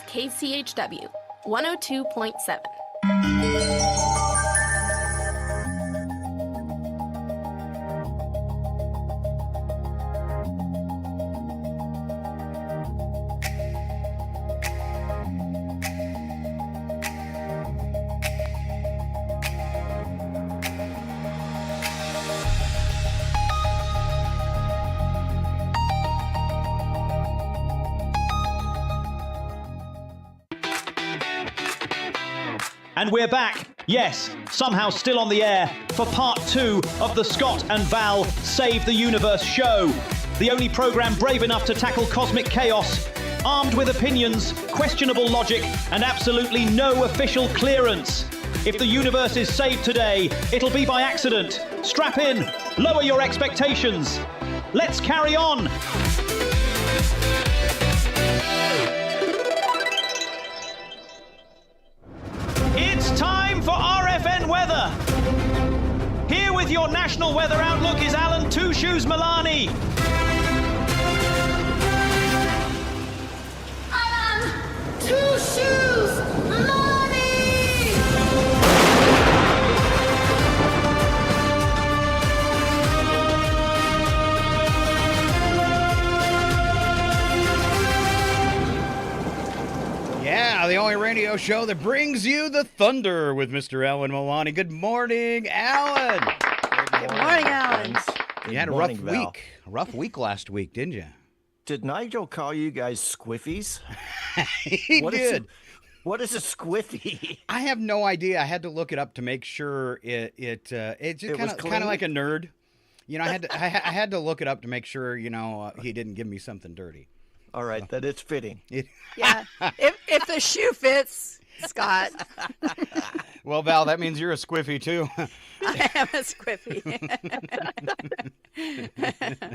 KCHW 102.7. And we're back, yes, somehow still on the air, for part 2 of the Scott and Val Save the Universe show. The only program brave enough to tackle cosmic chaos, armed with opinions, questionable logic, and absolutely no official clearance. If the universe is saved today, it'll be by accident. Strap in, lower your expectations. Let's carry on. It's time for RFN weather. Here with your national weather outlook is Alan Two Shoes Melani. Alan Two Shoes Melani. Yeah, the only radio show that brings you the thunder with Mr. Alan Melani. Good morning, Alan. Good morning, Alan. You had a rough week last week, didn't you? Did Nigel call you guys squiffies? He did. What is a squiffy? I have no idea. I had to look it up to make sure it just kind of like a nerd. You know, I had to look it up to make sure, he didn't give me something dirty. All right, that it's fitting. Yeah, if the shoe fits, Scott. Well, Val, that means you're a squiffy too. I am a squiffy.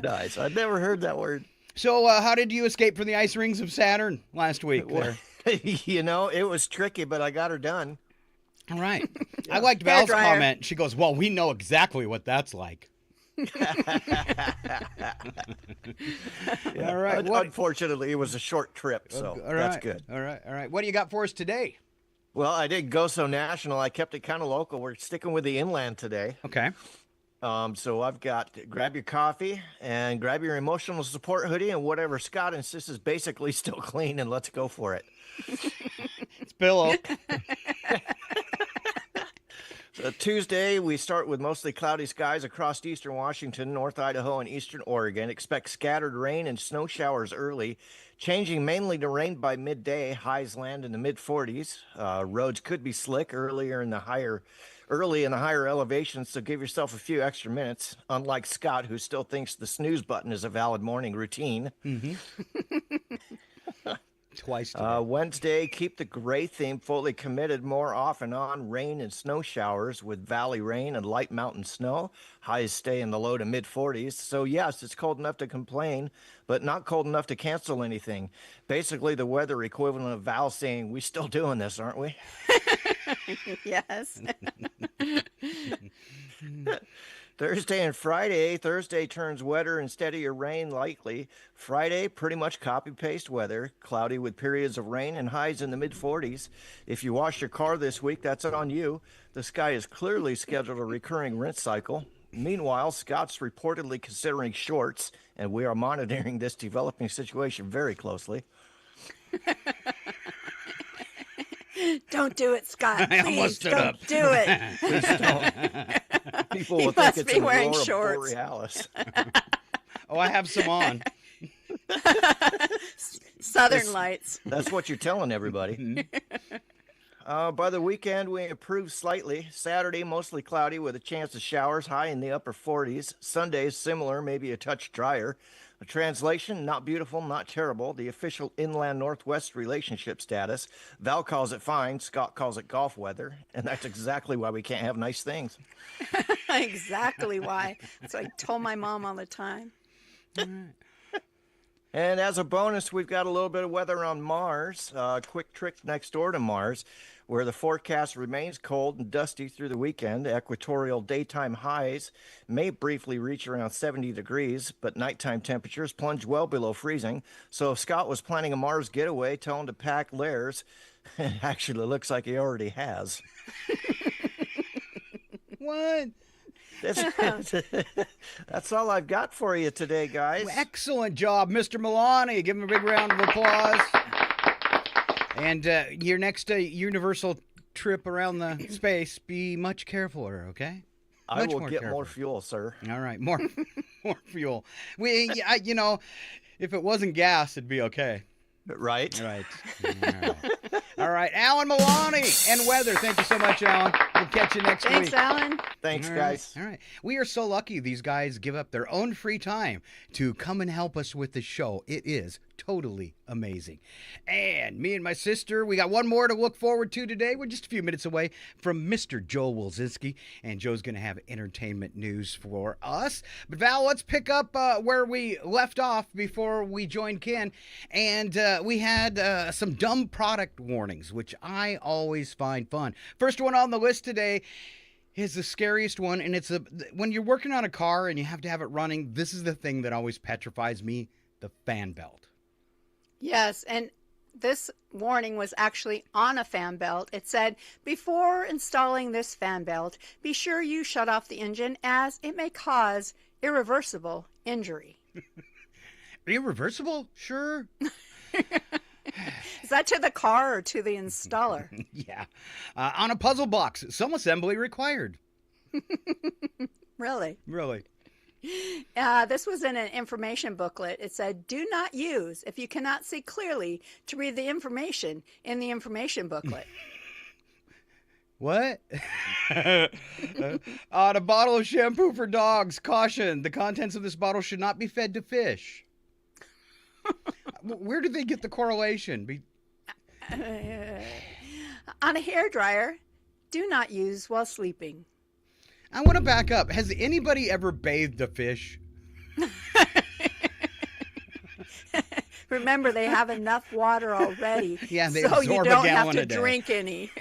Nice. I've never heard that word. So how did you escape from the ice rings of Saturn last week? Well, it was tricky, but I got her done. All right. I liked Val's comment. She goes, well, we know exactly what that's like. All right. Unfortunately, it was a short trip, so that's good. All right. What do you got for us today? Well, I didn't go so national. I kept it kind of local. We're sticking with the inland today. Okay. So I've got grab your coffee and grab your emotional support hoodie and whatever Scott insists is basically still clean, and let's go for it. It's pillow. So Tuesday, we start with mostly cloudy skies across eastern Washington, north Idaho, and eastern Oregon. Expect scattered rain and snow showers early, changing mainly to rain by midday. Highs land in the mid-40s. Roads could be slick early in the higher elevations, so give yourself a few extra minutes, unlike Scott, who still thinks the snooze button is a valid morning routine. Mm-hmm. Twice today. Wednesday, keep the gray theme fully committed more off and on rain and snow showers with valley rain and light mountain snow. Highs stay in the low to mid 40s. So, yes, it's cold enough to complain, but not cold enough to cancel anything. Basically, the weather equivalent of Val saying, we still doing this, aren't we? Yes. Thursday and Friday. Thursday turns wetter and steadier rain likely. Friday, pretty much copy-paste weather. Cloudy with periods of rain and highs in the mid-40s. If you wash your car this week, that's on you. The sky is clearly scheduled a recurring rinse cycle. Meanwhile, Scott's reportedly considering shorts, and we are monitoring this developing situation very closely. Don't do it, Scott. I almost Please stood don't up. do it. Please don't. People He will think must it's be an wearing aurora shorts. borealis. Oh, I have some on. Southern Lights. That's what you're telling everybody. By the weekend, we improved slightly. Saturday, mostly cloudy with a chance of showers, high in the upper 40s. Sunday, similar, maybe a touch drier. A translation, not beautiful, not terrible. The official inland northwest relationship status. Val calls it fine. Scott calls it golf weather. And that's exactly why we can't have nice things. Exactly why. That's what I told my mom all the time. And as a bonus, we've got a little bit of weather on Mars. Quick trick next door to Mars, where the forecast remains cold and dusty through the weekend. Equatorial daytime highs may briefly reach around 70 degrees, but nighttime temperatures plunge well below freezing. So if Scott was planning a Mars getaway, tell him to pack layers. It actually looks like he already has. What? That's all I've got for you today, guys. Excellent job, Mr. Melani. Give him a big round of applause. And your next universal trip around the space, be much carefuler, okay? I will get more fuel, sir. All right, more fuel. If it wasn't gas, it'd be okay. Right. Right. All right. Alan Melani and weather. Thank you so much, Alan. We'll catch you next week. Thanks, Alan. Thanks, All guys. All right. We are so lucky these guys give up their own free time to come and help us with the show. It is totally amazing. And me and my sister, we got one more to look forward to today. We're just a few minutes away from Mr. Joe Wulzynski, and Joe's going to have entertainment news for us. But Val, let's pick up where we left off before we joined Ken. And we had some dumb product warnings, which I always find fun. First one on the list today is the scariest one, and it's when you're working on a car and you have to have it running, this is the thing that always petrifies me, the fan belt. Yes, and this warning was actually on a fan belt. It said, before installing this fan belt, be sure you shut off the engine as it may cause irreversible injury. Irreversible? Sure. Is that to the car or to the installer? Yeah. On a puzzle box, some assembly required. Really? Really. This was in an information booklet. It said, do not use if you cannot see clearly to read the information in the information booklet. What? On a bottle of shampoo for dogs, caution, the contents of this bottle should not be fed to fish. Where did they get the correlation? On a hairdryer, do not use while sleeping. I want to back up. Has anybody ever bathed a fish? Remember, they have enough water already. Yeah, they so you absorb don't a have gallon to a day. drink any.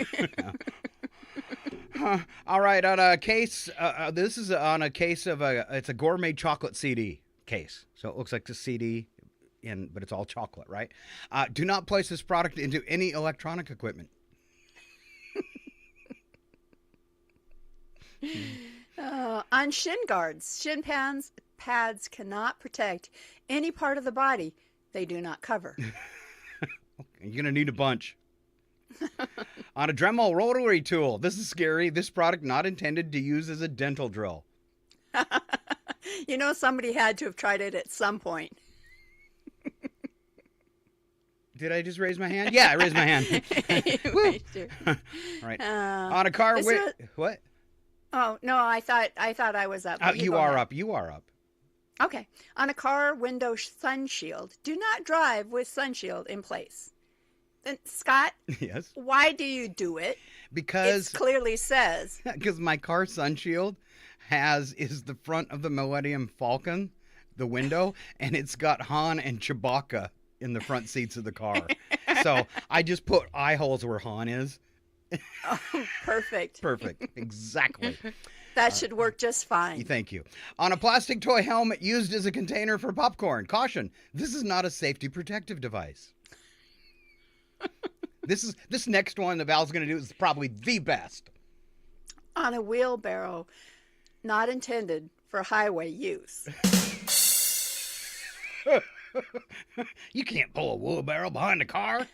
All right, on a case, this is on a case of it's a gourmet chocolate CD case. So it looks like the CD, but it's all chocolate, right? Do not place this product into any electronic equipment. On shin guards, pads cannot protect any part of the body they do not cover. You're going to need a bunch. On a Dremel rotary tool, this is scary. This product not intended to use as a dental drill. You know, somebody had to have tried it at some point. Did I just raise my hand? Yeah, I raised my hand. All right. On a car with what? Oh no, I thought I was up. You are up. You are up. Okay. On a car window sun shield, do not drive with sun shield in place. And Scott, Yes. why do you do it? Because it clearly says. Because my car sunshield is the front of the Millennium Falcon, the window, and it's got Han and Chewbacca in the front seats of the car. So I just put eye holes where Han is. Oh, perfect. Perfect. Exactly. That should work just fine. Thank you. On a plastic toy helmet used as a container for popcorn. Caution, this is not a safety protective device. This next one that Val's going to do is probably the best. On a wheelbarrow, not intended for highway use. You can't pull a wheelbarrow behind a car.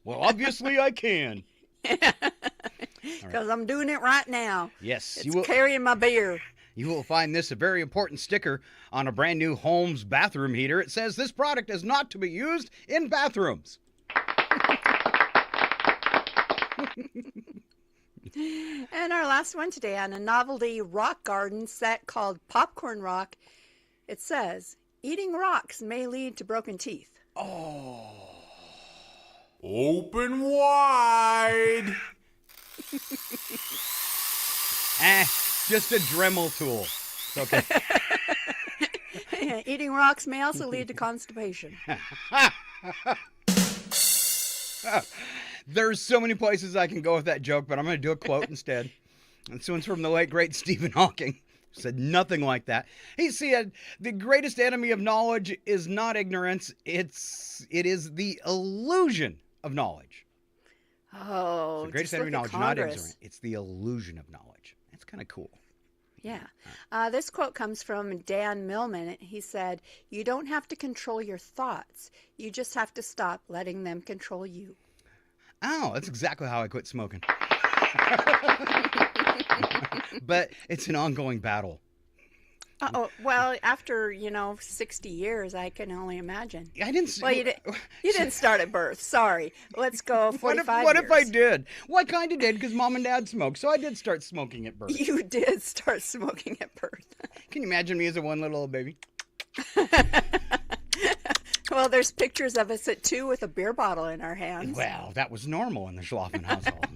Well, obviously I can. Because I'm doing it right now. Yes. It's carrying my beer. You will find this a very important sticker on a brand new Holmes bathroom heater. It says this product is not to be used in bathrooms. And our last one today on a novelty rock garden set called Popcorn Rock. It says, eating rocks may lead to broken teeth. Oh. Open wide. Just a Dremel tool. Okay. Eating rocks may also lead to constipation. There's so many places I can go with that joke, but I'm going to do a quote instead. This one's from the late, great Stephen Hawking. Said nothing like that. He said, the greatest enemy of knowledge is not ignorance. It is the illusion of knowledge. Oh, the greatest enemy of knowledge, not ignorance. It's the illusion of knowledge. That's kind of cool. Yeah. This quote comes from Dan Millman. He said, you don't have to control your thoughts. You just have to stop letting them control you. Oh, that's exactly how I quit smoking. But it's an ongoing battle. Well, after 60 years, I can only imagine. I didn't. Well, you didn't start at birth. Sorry. Let's go 45 What years. if I did? Well, I kind of did because Mom and Dad smoked, so I did start smoking at birth. You did start smoking at birth. Can you imagine me as a one little baby? Well, there's pictures of us at 2 with a beer bottle in our hands. Well, that was normal in the Schlafen household.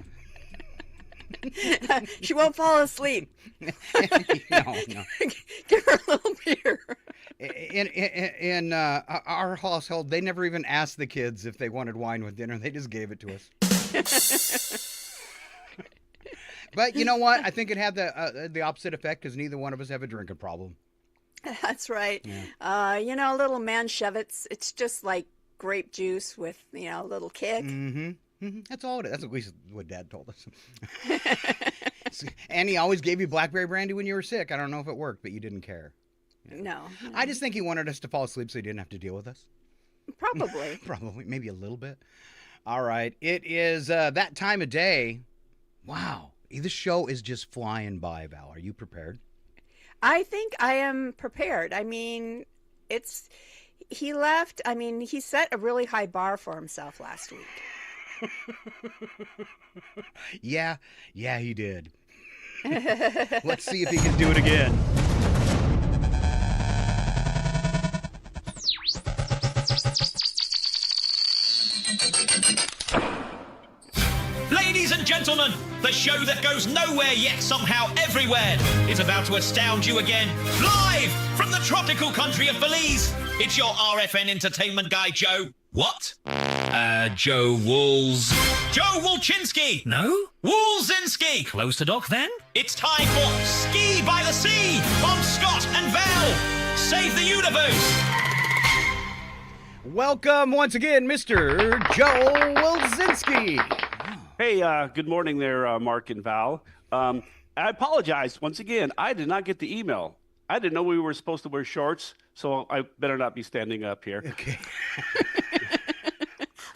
She won't fall asleep. No. Give her a little beer. In our household, they never even asked the kids if they wanted wine with dinner. They just gave it to us. But you know what? I think it had the opposite effect because neither one of us have a drinking problem. That's right. Yeah. Little Manchevitz, it's just like grape juice with, a little kick. Mm-hmm. Mm-hmm. That's all it is. That's at least what Dad told us. And he always gave you blackberry brandy when you were sick. I don't know if it worked, but you didn't care. Yeah. No. I just think he wanted us to fall asleep so he didn't have to deal with us. Probably. Probably. Maybe a little bit. All right. It is that time of day. Wow. This show is just flying by, Val. Are you prepared? I think I am prepared. I mean, he left. I mean, he set a really high bar for himself last week. Yeah, he did. Let's see if he can do it again. Ladies and gentlemen, the show that goes nowhere yet somehow everywhere is about to astound you again. Live from the tropical country of Belize, it's your RFN entertainment guy, Joe. What? Joe Wulzynski. No? Wulzynski. Close to Doc then? It's time for Ski by the Sea on Scott and Val Save the Universe. Welcome once again, Mr. Joe Wulzynski. Hey, good morning there, Mark and Val. I apologize. Once again, I did not get the email. I didn't know we were supposed to wear shorts, so I better not be standing up here. Okay.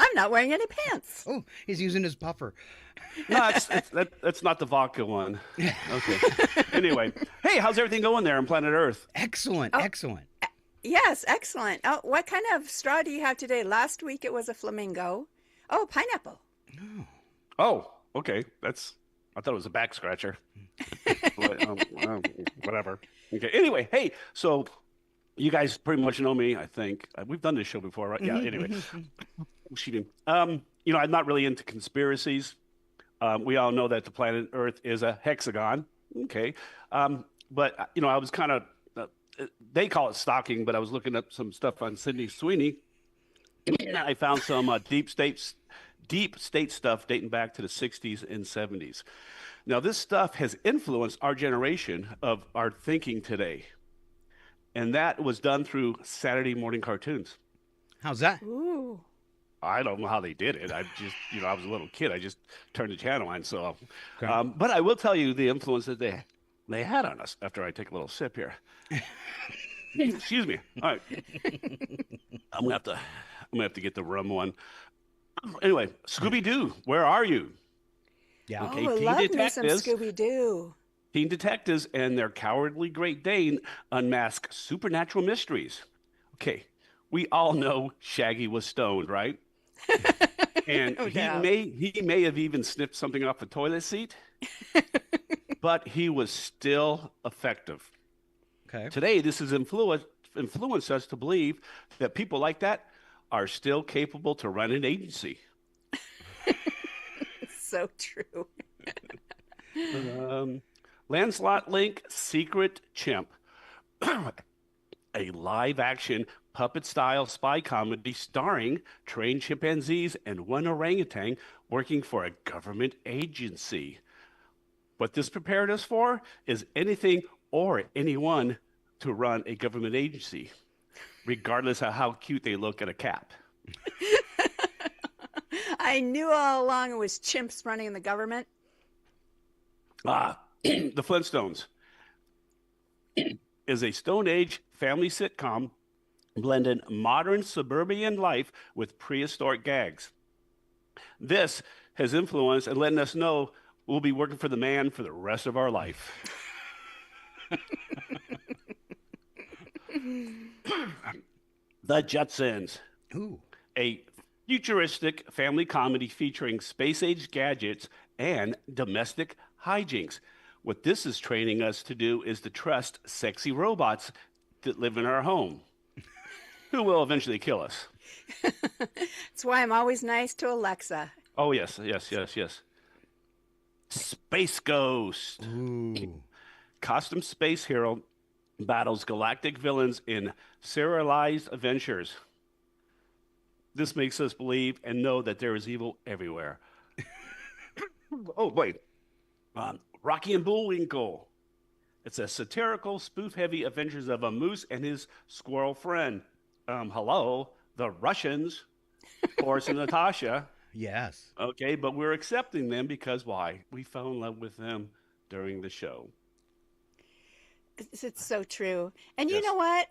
I'm not wearing any pants. Oh, he's using his puffer. No, that's not the vodka one. Okay. Anyway, hey, how's everything going there on planet Earth? Excellent, excellent. Yes, excellent. Oh, what kind of straw do you have today? Last week it was a flamingo. Oh, pineapple. Oh, okay. I thought it was a back scratcher. Whatever. Okay. Anyway, hey, so you guys pretty much know me, I think. We've done this show before, right? Yeah, anyway. Cheating. I'm not really into conspiracies. We all know that the planet Earth is a hexagon. Okay. But, I was kind of, they call it stalking, but I was looking up some stuff on Sydney Sweeney. I found some deep state stuff dating back to the 60s and 70s. Now, this stuff has influenced our generation of our thinking today. And that was done through Saturday morning cartoons. How's that? Ooh. I don't know how they did it. I just, I was a little kid. I just turned the channel on. So, Okay. but I will tell you the influence that they had on us after I take a little sip here. Excuse me. All right. I'm gonna have to get the rum one. Anyway, Scooby-Doo, where are you? Yeah. Okay, Oh, I love me some Scooby-Doo. Teen detectives and their cowardly Great Dane unmask supernatural mysteries. Okay, we all know Shaggy was stoned, right? And No he doubt. may have even sniffed something off a toilet seat, but he was still effective. Okay. Today, this has influenced us to believe that people like that are still capable to run an agency. So true. Lancelot Link, Secret Chimp. A live-action puppet-style spy comedy starring trained chimpanzees and one orangutan working for a government agency. What this prepared us for is anything or anyone to run a government agency, regardless of how cute they look at a cap. I knew all along it was chimps running the government. The Flintstones is a Stone Age family sitcom blending modern suburban life with prehistoric gags. This has influenced and letting us know we'll be working for the man for the rest of our life. The Jetsons. Ooh. A futuristic family comedy featuring space-age gadgets and domestic hijinks. What this is training us to do is to trust sexy robots that live in our home, who will eventually kill us. That's why I'm always nice to Alexa. Oh, yes. Space Ghost. Ooh. Costume space hero battles galactic villains in serialized adventures. This makes us believe and know that there is evil everywhere. Oh, wait. Rocky and Bullwinkle. It's a satirical, spoof-heavy adventures of a moose and his squirrel friend. Hello, the Russians, Boris and Natasha. Yes. Okay, but we're accepting them because why? We fell in love with them during the show. It's so true. And you Yes. know what?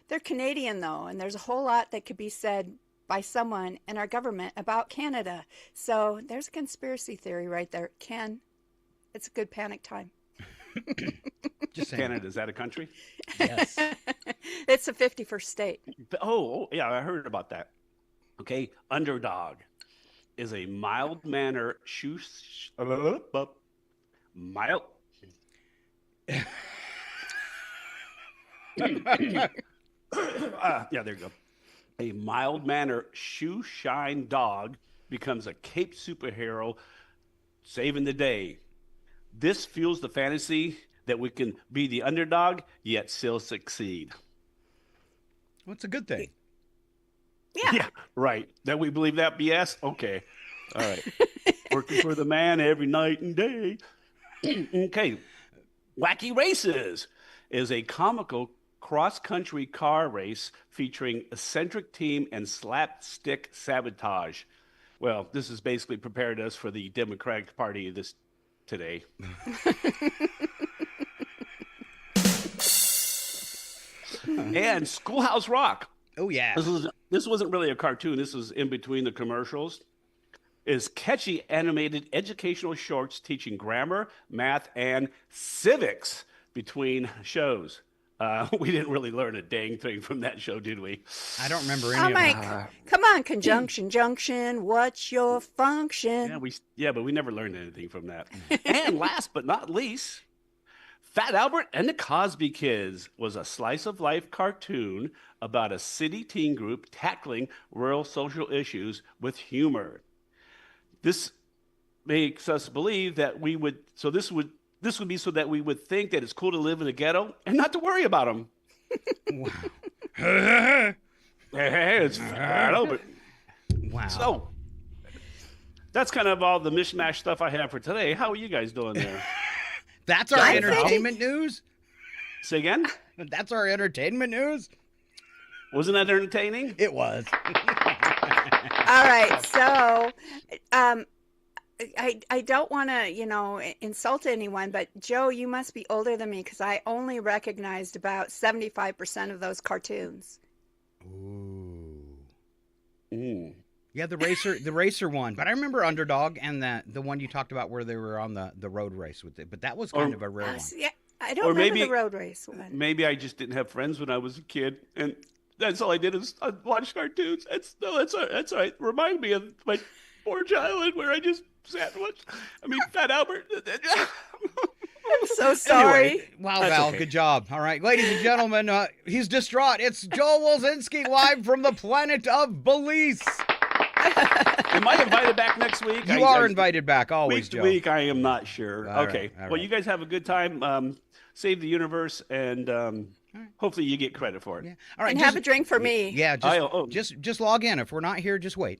They're Canadian, though, and there's a whole lot that could be said by someone in our government about Canada. So there's a conspiracy theory right there. Ken, it's a good panic time. Just saying. Canada, is that a country? Yes. It's the 51st state. Oh, yeah, I heard about that. Okay, Underdog is a mild-mannered mild. Yeah, there you go. A mild-mannered shoe-shine dog becomes a caped superhero, saving the day. This fuels the fantasy that we can be the underdog, yet still succeed. Well, it's a good thing. Yeah, right. That we believe that BS? Okay. All right. Working for the man every night and day. Okay. Wacky Races is a comical cross-country car race featuring eccentric team and slapstick sabotage. Well, this has basically prepared us for the Democratic Party today. And Schoolhouse Rock. Oh, yeah. This wasn't really a cartoon. This was in between the commercials. Is catchy animated educational shorts teaching grammar, math, and civics between shows. We didn't really learn a dang thing from that show, did we? I don't remember Oh, any of Mike, it. come on, conjunction, junction, what's your function? Yeah, but we never learned anything from that. And last but not least, Fat Albert and the Cosby Kids was a slice of life cartoon about a city teen group tackling rural social issues with humor. This makes us believe that this would be so that we would think that it's cool to live in a ghetto and not to worry about them. Wow. Hey, it's Fat Albert. Wow. So that's kind of all the mishmash stuff I have for today. How are you guys doing there? That's our entertainment news? Say again? That's our entertainment news? Wasn't that entertaining? It was. All right, so I don't want to, insult anyone, but Joe, you must be older than me because I only recognized about 75% of those cartoons. Ooh. Yeah, the racer one. But I remember Underdog and the one you talked about where they were on the road race with it. But that was kind of a rare one. Yeah, I don't remember the road race one. Maybe I just didn't have friends when I was a kid, and that's all I did is I watched cartoons. That's all right. Remind me of my poor childhood where I just sat and watched. Fat Albert. I'm so sorry. Anyway, wow, Val, okay. Good job. All right, ladies and gentlemen, he's distraught. It's Joel Wulzynski live from the planet of Belize. Am I invited back next week? You are invited back always, Joe. Week to week, I am not sure. All okay. Right. Well, you guys have a good time. Save the universe, and hopefully you get credit for it. Yeah. All right. And have a drink for me. Yeah. Just log in. If we're not here, just wait.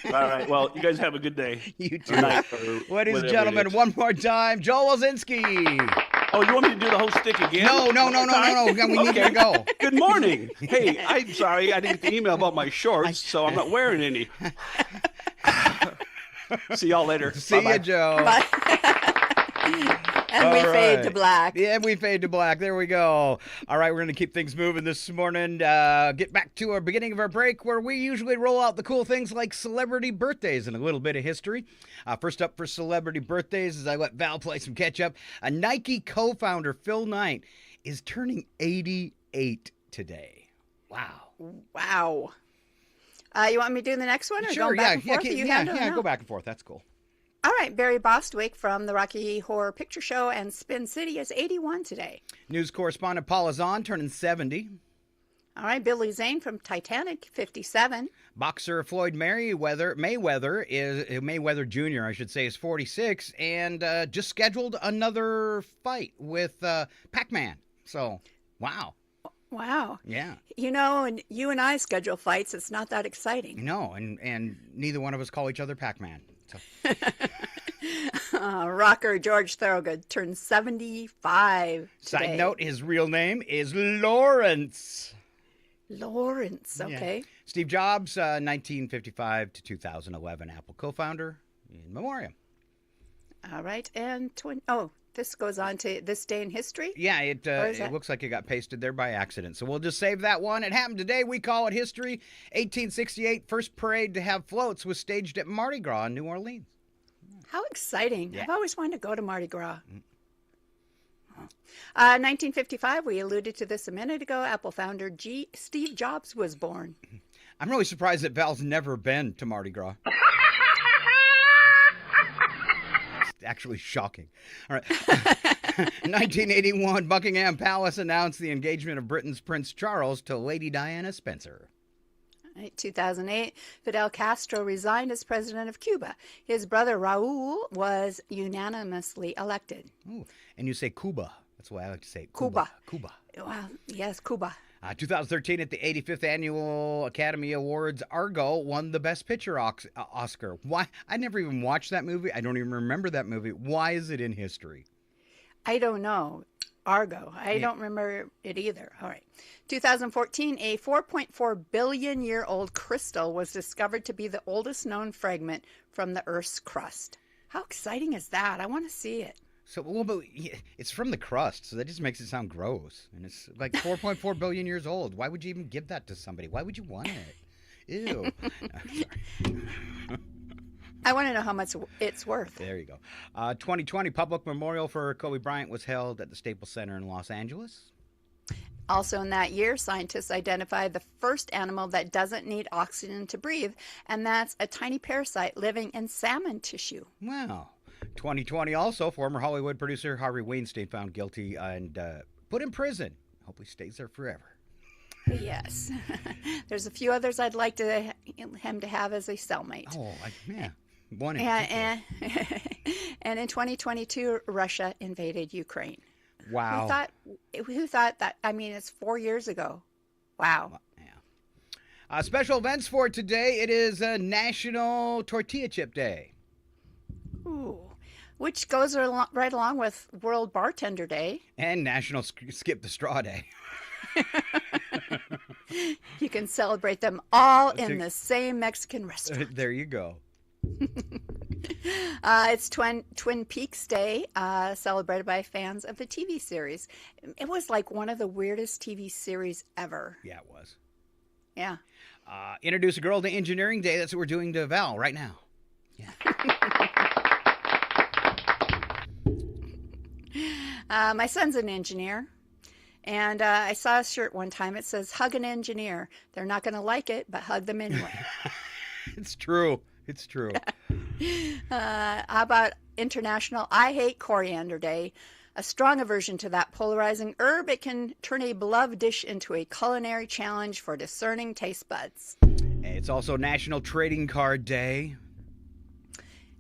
All right. Well, you guys have a good day. You too. Ladies and gentlemen, one more time, Joel Wulzynski. Oh, you want me to do the whole stick again? No. We need you to go. Good morning. Hey, I'm sorry. I didn't get the email about my shorts, so I'm not wearing any. See y'all later. See you, Joe. Bye. And we fade to black. Yeah, we fade to black. There we go. All right, we're going to keep things moving this morning. Get back to our beginning of our break where we usually roll out the cool things like celebrity birthdays and a little bit of history. First up for celebrity birthdays, as I let Val play some catch-up, a Nike co-founder, Phil Knight, is turning 88 today. Wow. You want me to do the next one? Or sure, go back and forth? Go back and forth. That's cool. All right, Barry Bostwick from the Rocky Horror Picture Show and Spin City is 81 today. News correspondent Paula Zahn turning 70. All right, Billy Zane from Titanic, 57. Boxer Floyd Mayweather Jr., I should say, is 46 and just scheduled another fight with Pac-Man. So, wow. Wow. Yeah. And you and I schedule fights. It's not that exciting. No, and neither one of us call each other Pac-Man. So. Rocker George Thorogood turned 75 today. Side note, his real name is Lawrence. Lawrence, okay. Yeah. Steve Jobs, 1955 to 2011, Apple co-founder, in memoriam. All right, and this goes on to this day in history? Yeah, it looks like it got pasted there by accident. So we'll just save that one. It happened today. We call it history. 1868, first parade to have floats was staged at Mardi Gras in New Orleans. How exciting. Yeah. I've always wanted to go to Mardi Gras. 1955, we alluded to this a minute ago. Apple founder Steve Jobs was born. I'm really surprised that Val's never been to Mardi Gras. Actually shocking. All right. 1981, Buckingham Palace announced the engagement of Britain's Prince Charles to Lady Diana Spencer. 2008, Fidel Castro resigned as president of Cuba. His brother Raul was unanimously elected. Ooh, and you say Cuba. That's why I like to say it. Cuba. Well, yes, Cuba. 2013, at the 85th Annual Academy Awards, Argo won the Best Picture Oscar. Why? I never even watched that movie. I don't even remember that movie. Why is it in history? I don't know. Argo. I don't remember it either. All right. 2014, a 4.4 billion year old crystal was discovered to be the oldest known fragment from the Earth's crust. How exciting is that? I want to see it. So, but it's from the crust, so that just makes it sound gross. And it's like 4.4 billion years old. Why would you even give that to somebody? Why would you want it? Ew. Sorry. I want to know how much it's worth. There you go. 2020 public memorial for Kobe Bryant was held at the Staples Center in Los Angeles. Also in that year, scientists identified the first animal that doesn't need oxygen to breathe, and that's a tiny parasite living in salmon tissue. Wow. 2020 also, former Hollywood producer Harvey Weinstein found guilty and put in prison. Hope he stays there forever. Yes. There's a few others I'd like him to have as a cellmate. Oh, yeah. One in and in 2022, Russia invaded Ukraine. Wow. Who thought that? I mean, it's 4 years ago. Wow. Yeah. Special events for today. It is National Tortilla Chip Day. Ooh. Which goes right along with World Bartender Day. And National Skip the Straw Day. You can celebrate them all in the same Mexican restaurant. There you go. It's Twin Peaks Day, celebrated by fans of the TV series. It was like one of the weirdest TV series ever. Yeah, it was. Yeah. Introduce a Girl to Engineering Day. That's what we're doing to Val right now. Yeah. My son's an engineer. And I saw a shirt one time. It says, "Hug an engineer. They're not going to like it, but hug them anyway." It's true. It's true. How about International I Hate Coriander Day? A strong aversion to that polarizing herb. It can turn a beloved dish into a culinary challenge for discerning taste buds. It's also National Trading Card Day.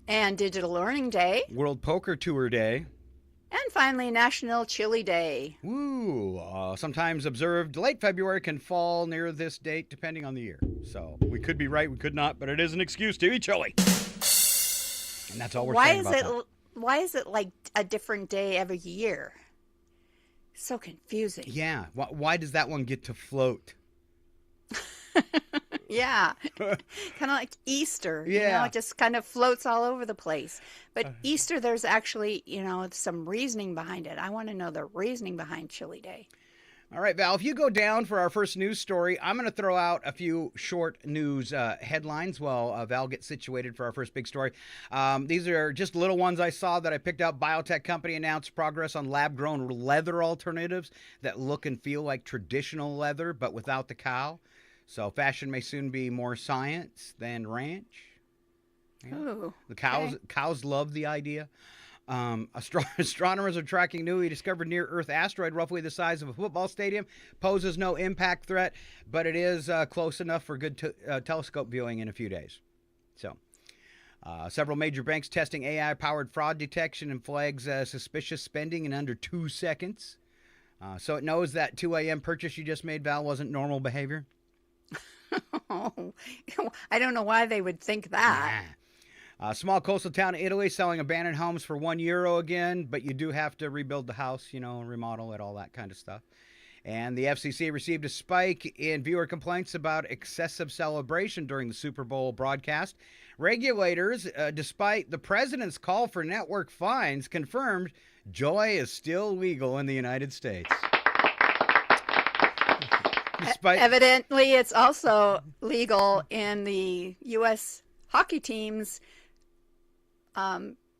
And Digital Learning Day. World Poker Tour Day. And finally, National Chili Day. Woo! Sometimes observed late February can fall near this date depending on the year. So we could be right, we could not, but it is an excuse to eat chili. And that's all we're saying about that. Why is it like a different day every year? So confusing. Yeah. Why does that one get to float? Yeah. Kind of like Easter. Yeah. You know, it just kind of floats all over the place. But Easter, there's actually, some reasoning behind it. I want to know the reasoning behind Chili Day. All right, Val, if you go down for our first news story, I'm going to throw out a few short news headlines while Val gets situated for our first big story. These are just little ones I saw that I picked out. Biotech company announced progress on lab-grown leather alternatives that look and feel like traditional leather, but without the cow. So fashion may soon be more science than ranch. Yeah. Ooh, the cows love the idea. Astronomers are tracking newly discovered near-Earth asteroid roughly the size of a football stadium. Poses no impact threat, but it is close enough for good telescope viewing in a few days. So, several major banks testing AI-powered fraud detection and flags suspicious spending in under 2 seconds. So it knows that 2 a.m. purchase you just made, Val, wasn't normal behavior. Oh, I don't know why they would think that. Small coastal town in Italy selling abandoned homes for €1 again, but you do have to rebuild the house, remodel it, all that kind of stuff. And the FCC received a spike in viewer complaints about excessive celebration during the Super Bowl broadcast. Regulators, despite the president's call for network fines, confirmed joy is still legal in the United States. Evidently, it's also legal in the U.S. hockey team's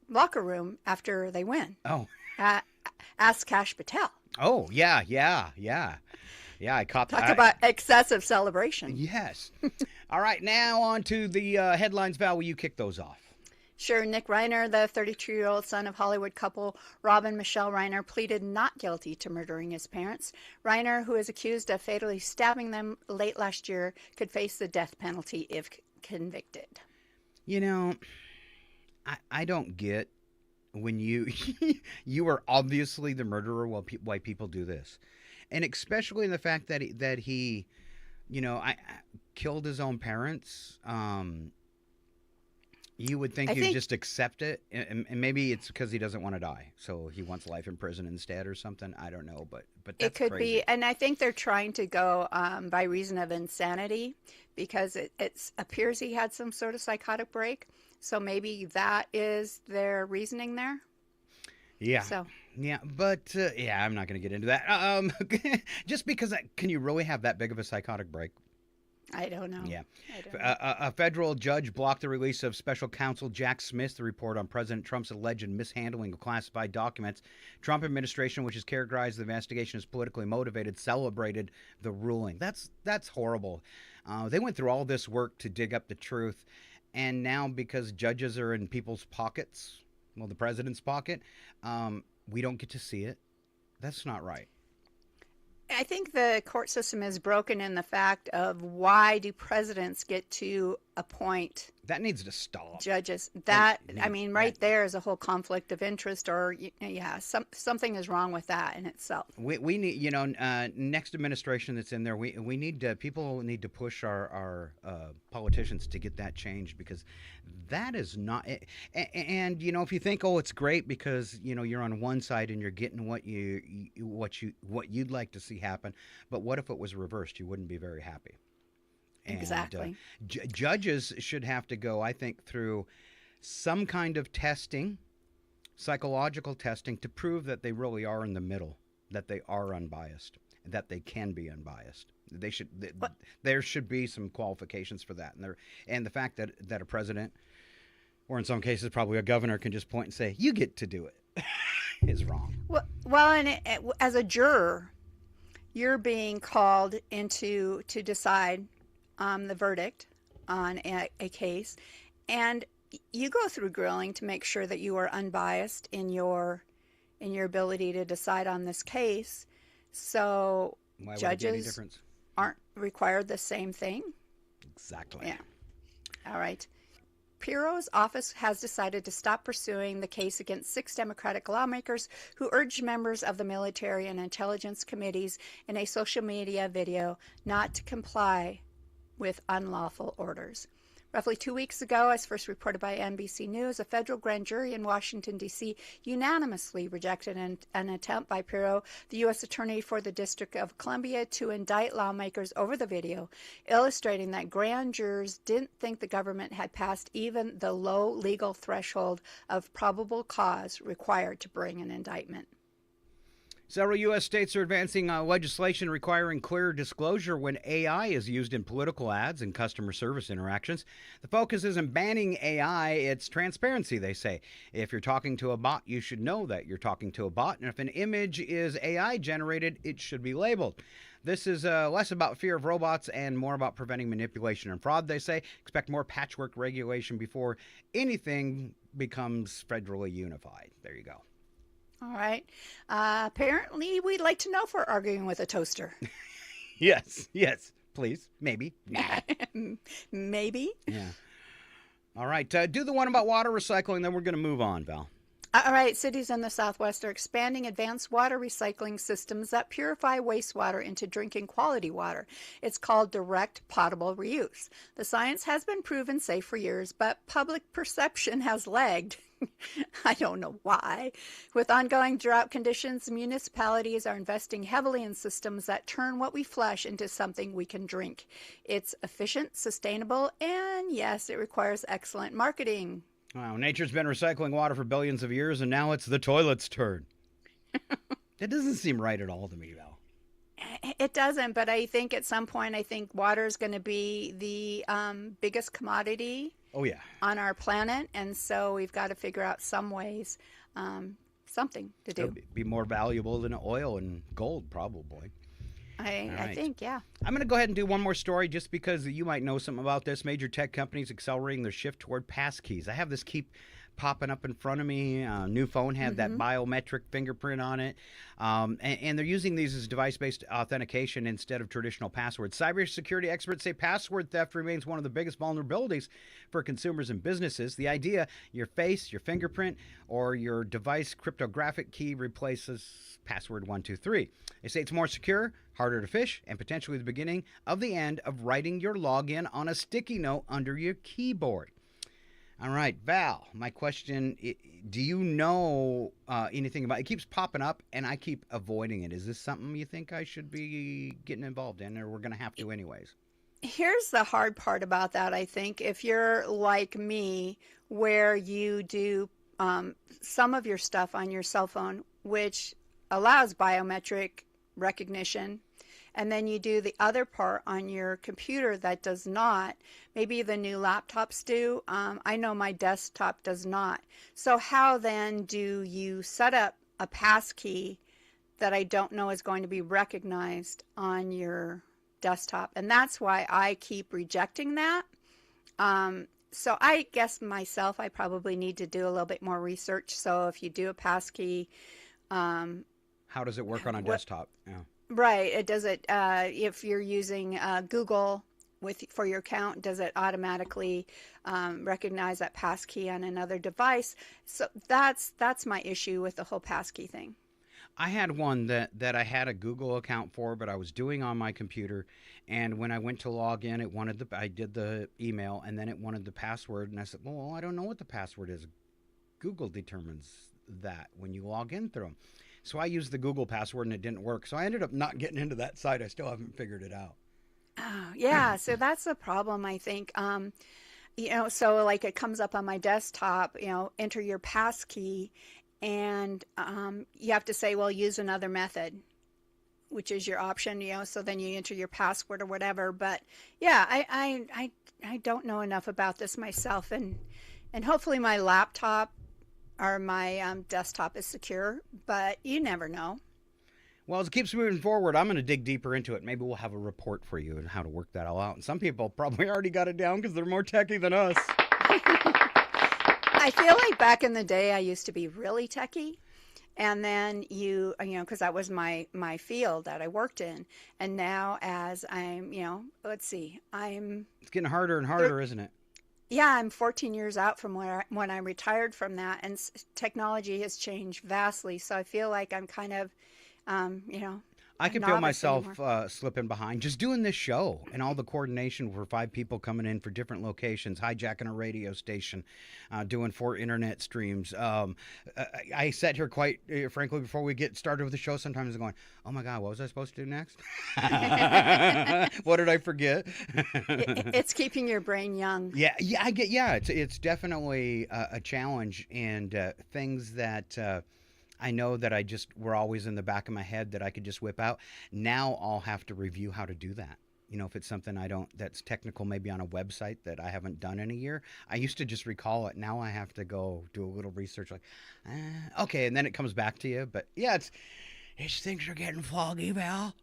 locker room after they win. Oh. Ask Kash Patel. Oh, yeah. I caught that. Talk about excessive celebration. Yes. All right, now on to the headlines. Val, will you kick those off? Sure. Nick Reiner, the 32-year-old son of Hollywood couple Rob and Michelle Reiner, pleaded not guilty to murdering his parents. Reiner, who is accused of fatally stabbing them late last year, could face the death penalty if convicted. I don't get when you are obviously the murderer why people do this. And especially in the fact that he killed his own parents. You would think you'd just accept it, and maybe it's because he doesn't want to die, so he wants life in prison instead or something. I don't know, but that's it could crazy. be, and I think they're trying to go by reason of insanity because it appears he had some sort of psychotic break, so maybe that is their reasoning there. Yeah. So. Yeah, but I'm not going to get into that. Just because can you really have that big of a psychotic break? I don't know. Yeah. A federal judge blocked the release of special counsel Jack Smith's report on President Trump's alleged mishandling of classified documents. Trump administration, which has characterized the investigation as politically motivated, celebrated the ruling. That's horrible. They went through all this work to dig up the truth, and now because judges are in people's pockets, Well, the president's pocket, we don't get to see it. That's not right. I think the court system is broken in the fact of why do presidents get to appoint That needs to stop. judges? Right there is a whole conflict of interest, or something is wrong with that in itself. We need, next administration that's in there, we need people need to push our politicians to get that changed, because that is not. And if you think, it's great because you're on one side and you're getting what you'd like to see happen, but what if it was reversed? You wouldn't be very happy. And, exactly. Judges should have to go, I think, through some kind of testing, psychological testing, to prove that they really are in the middle, that they are unbiased, that they can be unbiased. There should be some qualifications for that, and the fact that a president, or in some cases probably a governor, can just point and say, "You get to do it," is wrong. Well, as a juror, you're being called to decide the verdict on a case, and you go through grilling to make sure that you are unbiased in your ability to decide on this case. So Why judges would it be any difference? Aren't required the same thing. Exactly. Yeah. All right. Piro's office has decided to stop pursuing the case against 6 Democratic lawmakers who urged members of the military and intelligence committees in a social media video not to comply with unlawful orders. Roughly 2 weeks ago, as first reported by NBC News, a federal grand jury in Washington, D.C. unanimously rejected an attempt by Piro, the U.S. Attorney for the District of Columbia, to indict lawmakers over the video, illustrating that grand jurors didn't think the government had passed even the low legal threshold of probable cause required to bring an indictment. Several U.S. states are advancing legislation requiring clear disclosure when AI is used in political ads and customer service interactions. The focus isn't banning AI, it's transparency, they say. If you're talking to a bot, you should know that you're talking to a bot, and if an image is AI generated, it should be labeled. This is less about fear of robots and more about preventing manipulation and fraud, they say. Expect more patchwork regulation before anything becomes federally unified. There you go. All right. Apparently, we'd like to know if we're arguing with a toaster. Yes, please, maybe. Maybe. Yeah. All right, do the one about water recycling, then we're going to move on, Val. All right, cities in the Southwest are expanding advanced water recycling systems that purify wastewater into drinking quality water. It's called direct potable reuse. The science has been proven safe for years, but public perception has lagged. I don't know why. With ongoing drought conditions, municipalities are investing heavily in systems that turn what we flush into something we can drink. It's efficient, sustainable, and yes, it requires excellent marketing. Wow, nature's been recycling water for billions of years, and now it's the toilet's turn. That doesn't seem right at all to me, Val. It doesn't, but I think at some point, water is going to be the biggest commodity on our planet, and so we've got to figure out some ways, something to do. It'll be more valuable than oil and gold, probably. I think, yeah. I'm going to go ahead and do one more story just because you might know something about this. Major tech companies accelerating their shift toward passkeys. I have this keep popping up in front of me. New phone had that biometric fingerprint on it. And they're using these as device-based authentication instead of traditional passwords. Cybersecurity experts say password theft remains one of the biggest vulnerabilities for consumers and businesses. The idea, your face, your fingerprint, or your device cryptographic key replaces password 123. They say it's more secure, harder to phish, and potentially the beginning of the end of writing your login on a sticky note under your keyboard. All right, Val, my question, do you know anything about it? It keeps popping up, and I keep avoiding it. Is this something you think I should be getting involved in, or we're going to have to anyways? Here's the hard part about that, I think. If you're like me, where you do some of your stuff on your cell phone, which allows biometric recognition, and then you do the other part on your computer that does not. Maybe the new laptops do. I know my desktop does not. So how then do you set up a passkey that I don't know is going to be recognized on your desktop? And that's why I keep rejecting that. So I guess myself, I probably need to do a little bit more research. So if you do a passkey, how does it work on a desktop? Yeah. Right. It does it if you're using Google for your account, does it automatically recognize that passkey on another device? So that's my issue with the whole passkey thing. I had one that I had a Google account for, but I was doing on my computer, and when I went to log in, I did the email, and then it wanted the password, and I said, well, I don't know what the password is. Google determines that when you log in through them. So I used the Google password, and it didn't work. So I ended up not getting into that site. I still haven't figured it out. Oh, yeah. So that's the problem, I think. So like it comes up on my desktop, enter your passkey, and you have to say, well, use another method, which is your option, so then you enter your password or whatever. But yeah, I don't know enough about this myself, and hopefully my laptop or my desktop is secure, but you never know. Well, as it keeps moving forward, I'm going to dig deeper into it. Maybe we'll have a report for you on how to work that all out. And some people probably already got it down because they're more techie than us. I feel like back in the day, I used to be really techie. And then because that was my field that I worked in. And now as I'm, it's getting harder and harder, isn't it? Yeah, I'm 14 years out from when I retired from that. And technology has changed vastly. So I feel like I'm kind of, I can feel myself slipping behind just doing this show and all the coordination for 5 people coming in for different locations, hijacking a radio station, doing 4 internet streams. I sat here quite frankly before we get started with the show sometimes going, oh my God, what was I supposed to do next? What did I forget? It's keeping your brain young. Yeah, it's definitely a challenge, and things that I know that were always in the back of my head that I could just whip out. Now I'll have to review how to do that. If it's something that's technical, maybe on a website that I haven't done in a year. I used to just recall it. Now I have to go do a little research like, okay, and then it comes back to you. But yeah, it's things are getting foggy, Val.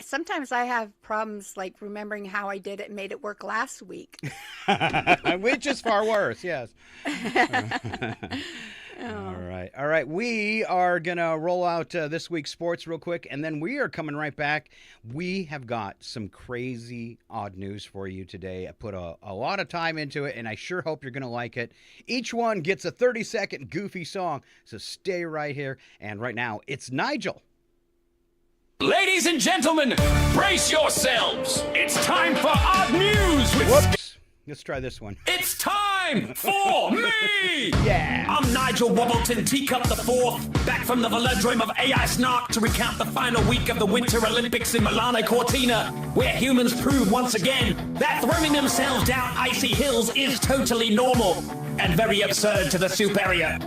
Sometimes I have problems like remembering how I did it and made it work last week. Which is far worse, yes. All right. We are going to roll out this week's sports real quick, and then we are coming right back. We have got some crazy odd news for you today. I put a lot of time into it, and I sure hope you're going to like it. Each one gets a 30-second goofy song, so stay right here. And right now, it's Nigel. Ladies and gentlemen, brace yourselves. It's time for Odd News with... Whoops. Let's try this one. It's time for me! Yeah! I'm Nigel Teacup IV, back from the velodrome of AI Snark to recount the final week of the Winter Olympics in Melani, Cortina, where humans prove once again that throwing themselves down icy hills is totally normal and very absurd to the superior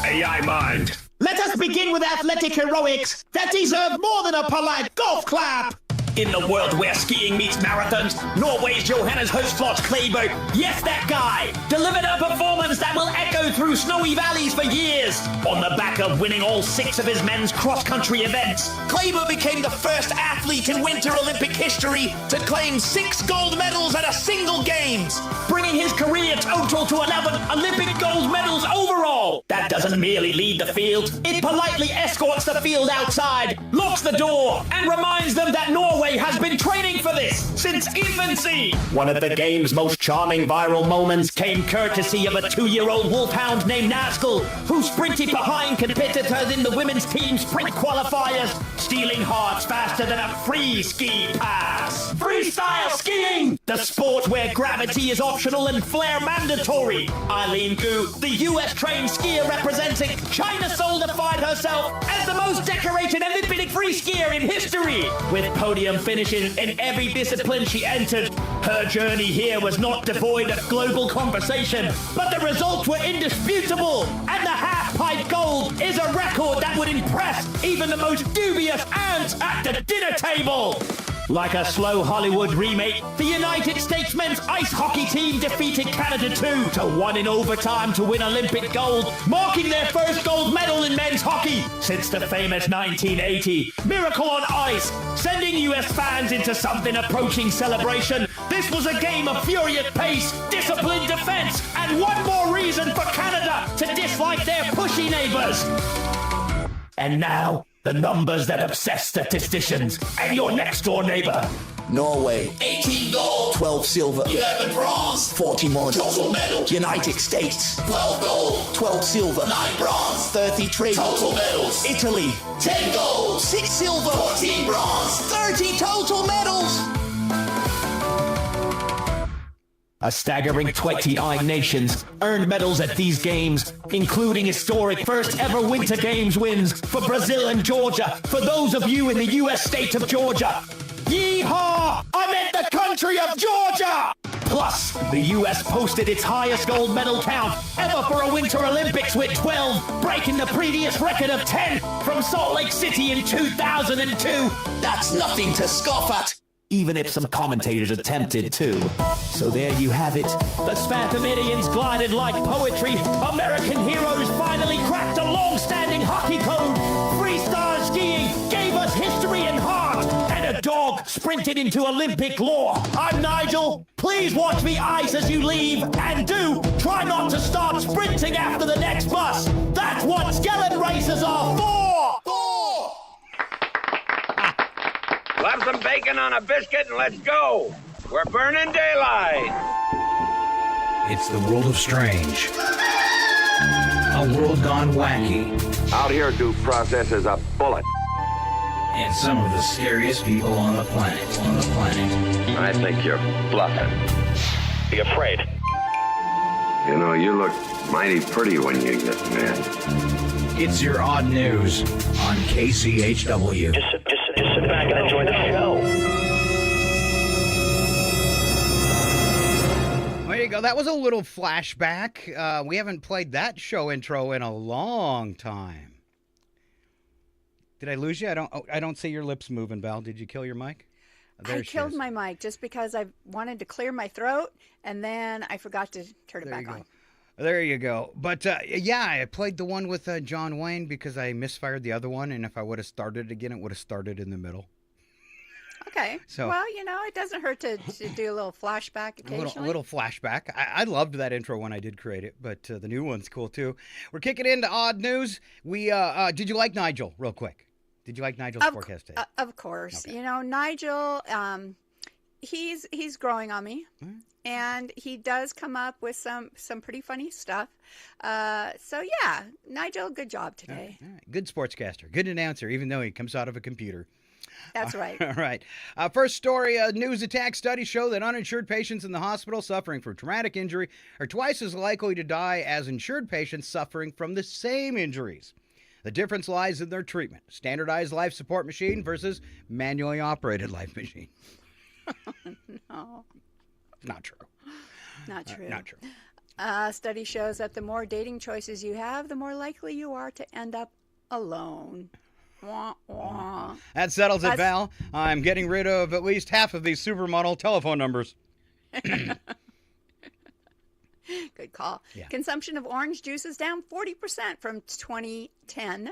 AI mind. Let us begin with athletic heroics that deserve more than a polite golf clap. In the world where skiing meets marathons, Norway's Johannes Høstflot Klæbo, yes, that guy, delivered a performance that will echo through snowy valleys for years. On the back of winning all 6 of his men's cross-country events, Klæbo became the first athlete in Winter Olympic history to claim 6 gold medals at a single Games, bringing his career total to 11 Olympic gold medals overall. That doesn't merely lead the field, it politely escorts the field outside, locks the door, and reminds them that Norway has been training for this since infancy. One of the game's most charming viral moments came courtesy of a 2-year-old wolfhound named Nazgul, who sprinted behind competitors in the women's team sprint qualifiers, stealing hearts faster than a free ski pass. Freestyle skiing, the sport where gravity is optional and flair mandatory. Eileen Gu, the US-trained skier representing China, solidified herself as the most decorated Olympic free skier in history, with podium finishes in every discipline she entered. Her journey here was not devoid of global conversation, but the results were indisputable, and the half-pipe gold is a record that would impress even the most dubious ants at the dinner table. Like a slow Hollywood remake, the United States men's ice hockey team defeated Canada 2-1 in overtime to win Olympic gold, marking their first gold medal in men's hockey since the famous 1980 Miracle on Ice, sending US fans into something approaching celebration This was a game of furious pace, disciplined defense, and one more reason for Canada to dislike their pushy neighbors. And now, the numbers that obsess statisticians and your next-door neighbor. Norway, 18 gold, 12 silver, 11 bronze, 41 total medals. United States, 12 gold, 12 silver, 9 bronze, 33 total medals. Italy, 10 gold, 6 silver, 14 bronze, 30 total medals. A staggering 29 nations earned medals at these games, including historic first ever Winter Games wins for Brazil and Georgia, for those of you in the U.S. state of Georgia. Yeehaw! I meant the country of Georgia! Plus, the U.S. posted its highest gold medal count ever for a Winter Olympics with 12, breaking the previous record of 10 from Salt Lake City in 2002. That's nothing to scoff at. Even if some commentators attempted to. So there you have it. The Spathamidians glided like poetry. American heroes finally cracked a long-standing hockey code. Freestyle skiing gave us history and heart. And a dog sprinted into Olympic lore. I'm Nigel. Please watch me ice as you leave. And do try not to start sprinting after the next bus. That's what skeleton races are for. Slap some bacon on a biscuit and let's go. We're burning daylight. It's the world of strange. A world gone wacky. Out here, due process is a bullet. And some of the scariest people on the planet. I think you're bluffing. Be afraid. You know, you look mighty pretty when you get mad. It's your odd news on KCHW. Just sit back and enjoy the show. There you go. That was a little flashback. We haven't played that show intro in a long time. Did I lose you? I don't see your lips moving, Val. Did you kill your mic? I killed my mic just because I wanted to clear my throat, and then I forgot to turn it back on. There you go. But, yeah, I played the one with John Wayne because I misfired the other one, and if I would have started it again, it would have started in the middle. Okay. So, well, you know, it doesn't hurt to do a little flashback occasionally. A little flashback. I loved that intro when I did create it, but the new one's cool, too. We're kicking into odd news. Did you like Nigel, real quick? Did you like Nigel's forecast today? Of course. Okay. You know, Nigel, he's growing on me. And he does come up with some pretty funny stuff. So, yeah, Nigel, good job today. All right. Good sportscaster. Good announcer, even though he comes out of a computer. That's right. All right. First story, news attack studies show that uninsured patients in the hospital suffering from traumatic injury are twice as likely to die as insured patients suffering from the same injuries. The difference lies in their treatment. Standardized life support machine versus manually operated life machine. No. Not true. Not true. Not true. Study shows that the more dating choices you have, the more likely you are to end up alone. Wah, wah. That settles it, Val. I'm getting rid of at least half of these supermodel telephone numbers. Good call. Yeah. Consumption of orange juice is down 40% from 2010.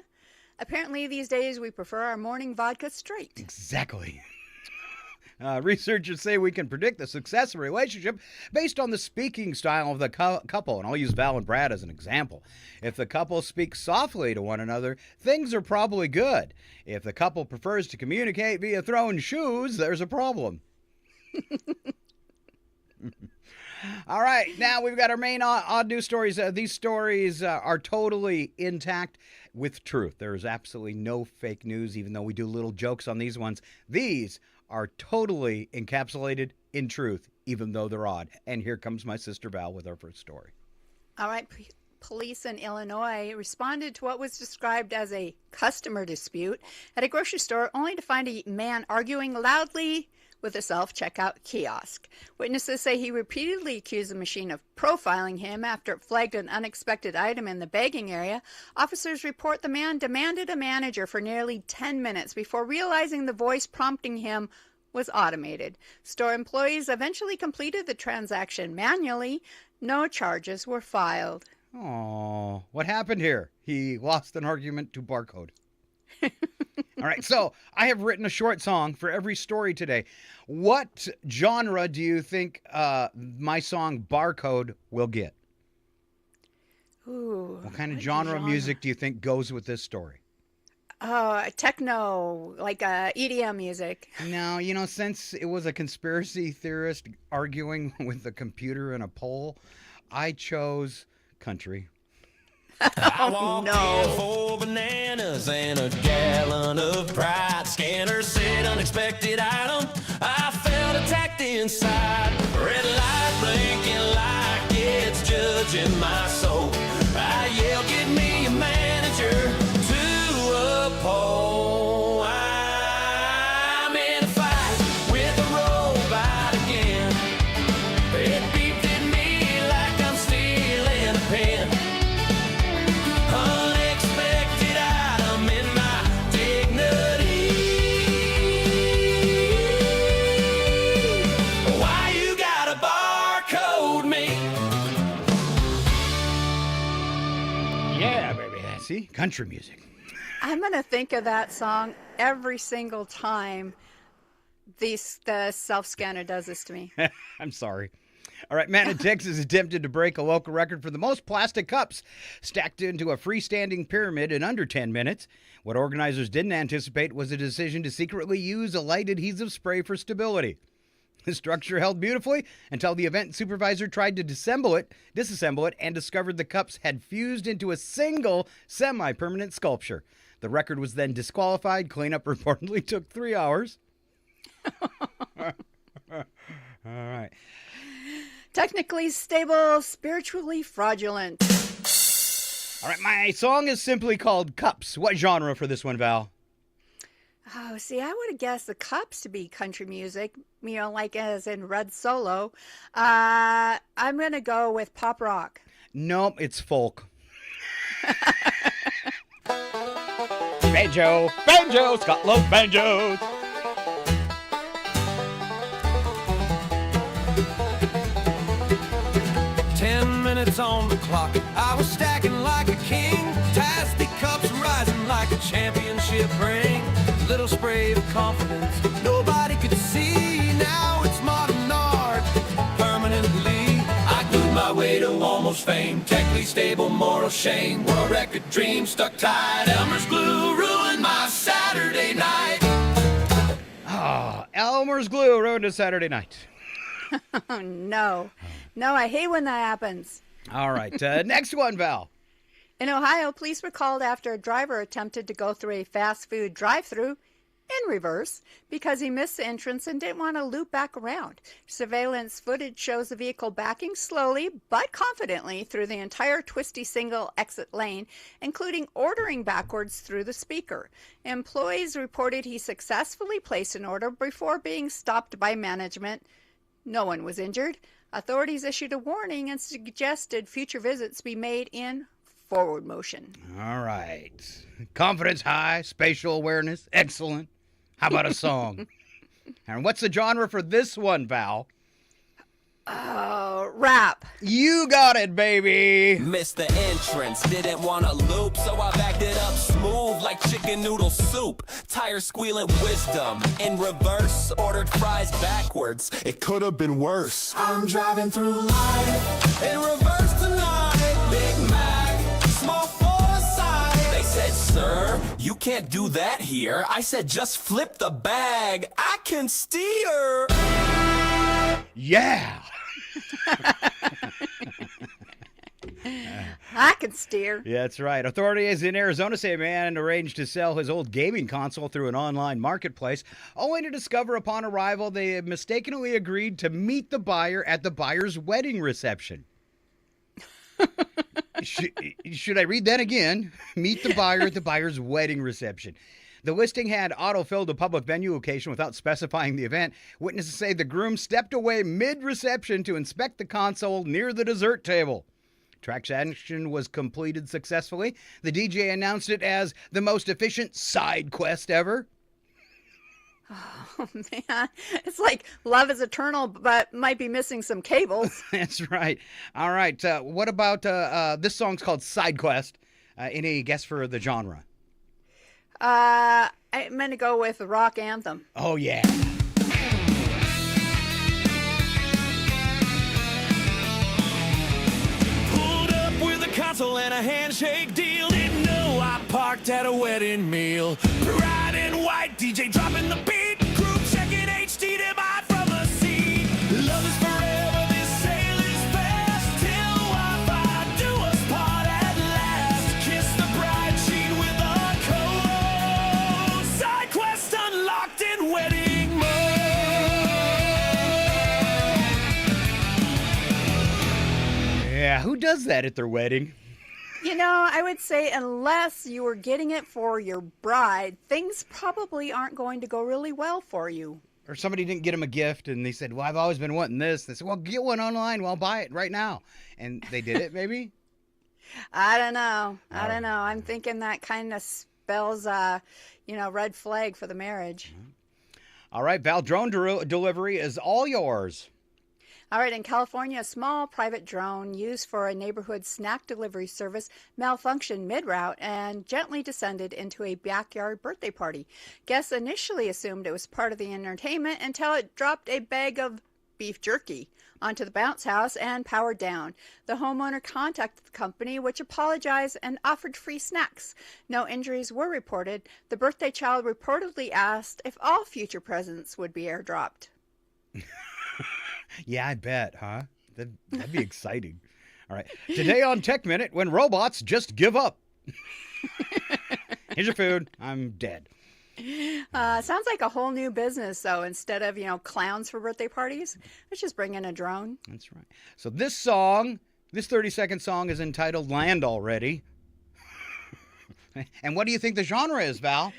Apparently, these days, we prefer our morning vodka straight. Exactly. Researchers say we can predict the success of a relationship based on the speaking style of the couple. And I'll use Val and Brad as an example. If the couple speaks softly to one another, things are probably good. If the couple prefers to communicate via throwing shoes, there's a problem. All right, now we've got our main odd news stories. These stories are totally intact with truth. There is absolutely no fake news, even though we do little jokes on these ones. These are totally encapsulated in truth, even though they're odd. And here comes my sister Val with our first story. All right. Police in Illinois responded to what was described as a customer dispute at a grocery store, only to find a man arguing loudly with a self-checkout kiosk. Witnesses say he repeatedly accused the machine of profiling him after it flagged an unexpected item in the bagging area. Officers report the man demanded a manager for nearly 10 minutes before realizing the voice prompting him was automated. Store employees eventually completed the transaction manually. No charges were filed. Oh, what happened here? He lost an argument to barcode. All right, so I have written a short song for every story today. What genre do you think my song Barcode will get? Ooh. What kind of genre music do you think goes with this story? Oh, techno, like EDM music. No, since it was a conspiracy theorist arguing with a computer in a poll, I chose country. I walked in 4 bananas and a gallon of pride. Scanner said unexpected item. I felt attacked inside. Red light blinking like it's judging my soul. I yelled, get me a manager to a poll. I'm in a fight with a robot again. It beeped at me like I'm stealing a pen. Unexpected item in my dignity. Why you gotta barcode me? Yeah, baby. See? Country music. I'm going to think of that song every single time the self-scanner does this to me. I'm sorry. All right, man in Texas attempted to break a local record for the most plastic cups stacked into a freestanding pyramid in under 10 minutes. What organizers didn't anticipate was a decision to secretly use a light adhesive spray for stability. The structure held beautifully until the event supervisor tried to disassemble it, and discovered the cups had fused into a single semi-permanent sculpture. The record was then disqualified. Cleanup reportedly took 3 hours. All right. Technically stable, spiritually fraudulent. All right, my song is simply called Cups. What genre for this one, Val? Oh, see, I would have guessed the Cups to be country music, like as in Red Solo. I'm going to go with pop rock. Nope, it's folk. Banjo, Scott loves banjos. Minutes on the clock, I was stacking like a king. Tasty cups rising like a championship ring. Little spray of confidence nobody could see. Now it's modern art permanently. I glued my way to almost fame. Technically stable, moral shame. World record dream stuck tight. Elmer's glue ruined my Saturday night. Oh, Elmer's glue ruined a Saturday night. Oh, no. No, I hate when that happens. All right. Next one, Val. In Ohio, police were called after a driver attempted to go through a fast food drive-thru in reverse because he missed the entrance and didn't want to loop back around. Surveillance footage shows the vehicle backing slowly but confidently through the entire twisty single exit lane, including ordering backwards through the speaker. Employees reported he successfully placed an order before being stopped by management. No one was injured. Authorities issued a warning and suggested future visits be made in forward motion. All right. Confidence high, spatial awareness, excellent. How about a song? And what's the genre for this one, Val? Oh, rap. You got it, baby. Missed the entrance, didn't want to loop, so I backed it up smooth like chicken noodle soup. Tire squealing wisdom in reverse, ordered fries backwards. It could have been worse. I'm driving through life in reverse tonight. Big Mac, small foresight. They said, sir, you can't do that here. I said, just flip the bag. I can steer. Yeah. I can steer. Yeah, that's right. Authorities in Arizona say a man arranged to sell his old gaming console through an online marketplace, only to discover upon arrival they had mistakenly agreed to meet the buyer at the buyer's wedding reception. Should I read that again? Meet the buyer at the buyer's wedding reception. The listing had auto-filled a public venue location without specifying the event. Witnesses say the groom stepped away mid-reception to inspect the console near the dessert table. Transaction was completed successfully. The DJ announced it as the most efficient side quest ever. Oh, man. It's like love is eternal, but might be missing some cables. That's right. All right. What about this song's called Side Quest? Any guess for the genre? I'm going to go with the rock anthem. Oh, yeah. Pulled up with a console and a handshake deal. Didn't know I parked at a wedding meal. Pride and white, DJ dropping the beat. Group checking HDMI from a seat. Love is forever, this sail is fast. Till Wi-Fi do us part at last. Kiss the bride, cheat with a code. Side quest unlocked in wedding mode. Yeah, who does that at their wedding? You know, I would say unless you were getting it for your bride, things probably aren't going to go really well for you. Or somebody didn't get them a gift and they said, well, I've always been wanting this. They said, well, get one online. Well, I'll buy it right now. And they did it, maybe? I don't know. I'm thinking that kind of spells, red flag for the marriage. All right, Val, drone delivery is all yours. All right, in California, a small private drone used for a neighborhood snack delivery service malfunctioned mid-route and gently descended into a backyard birthday party. Guests initially assumed it was part of the entertainment until it dropped a bag of beef jerky onto the bounce house and powered down. The homeowner contacted the company, which apologized and offered free snacks. No injuries were reported. The birthday child reportedly asked if all future presents would be airdropped. Yeah, I bet, huh? That'd be exciting. All right. Today on Tech Minute, when robots just give up. Here's your food. I'm dead. Sounds like a whole new business, though. Instead of, clowns for birthday parties, let's just bring in a drone. That's right. So this 30-second song is entitled Land Already. And what do you think the genre is, Val?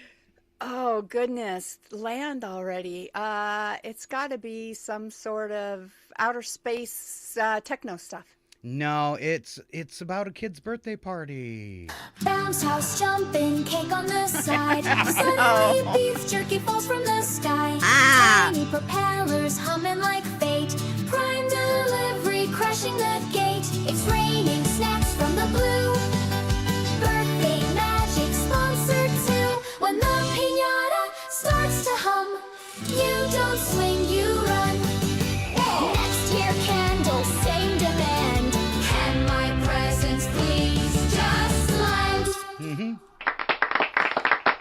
Oh, goodness. Land already. It's got to be some sort of outer space techno stuff. No, it's about a kid's birthday party. Bounce house jumping, cake on the side. Suddenly beef jerky falls from the sky. Tiny propellers humming like fate. Prime delivery crashing the gate. It's raining snacks from the blue. Birthday magic sponsored too. When the piñata starts to hum, you don't swing, you run. Whoa. Next year candles, same demand. Can my presents please just land? Mm-hmm.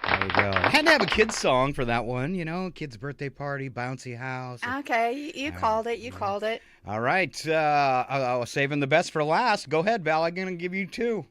There you go. I had to have a kid's song for that one, kid's birthday party, bouncy house. Okay, you called it. You called it. All right. I was saving the best for last. Go ahead, Val. I'm going to give you two.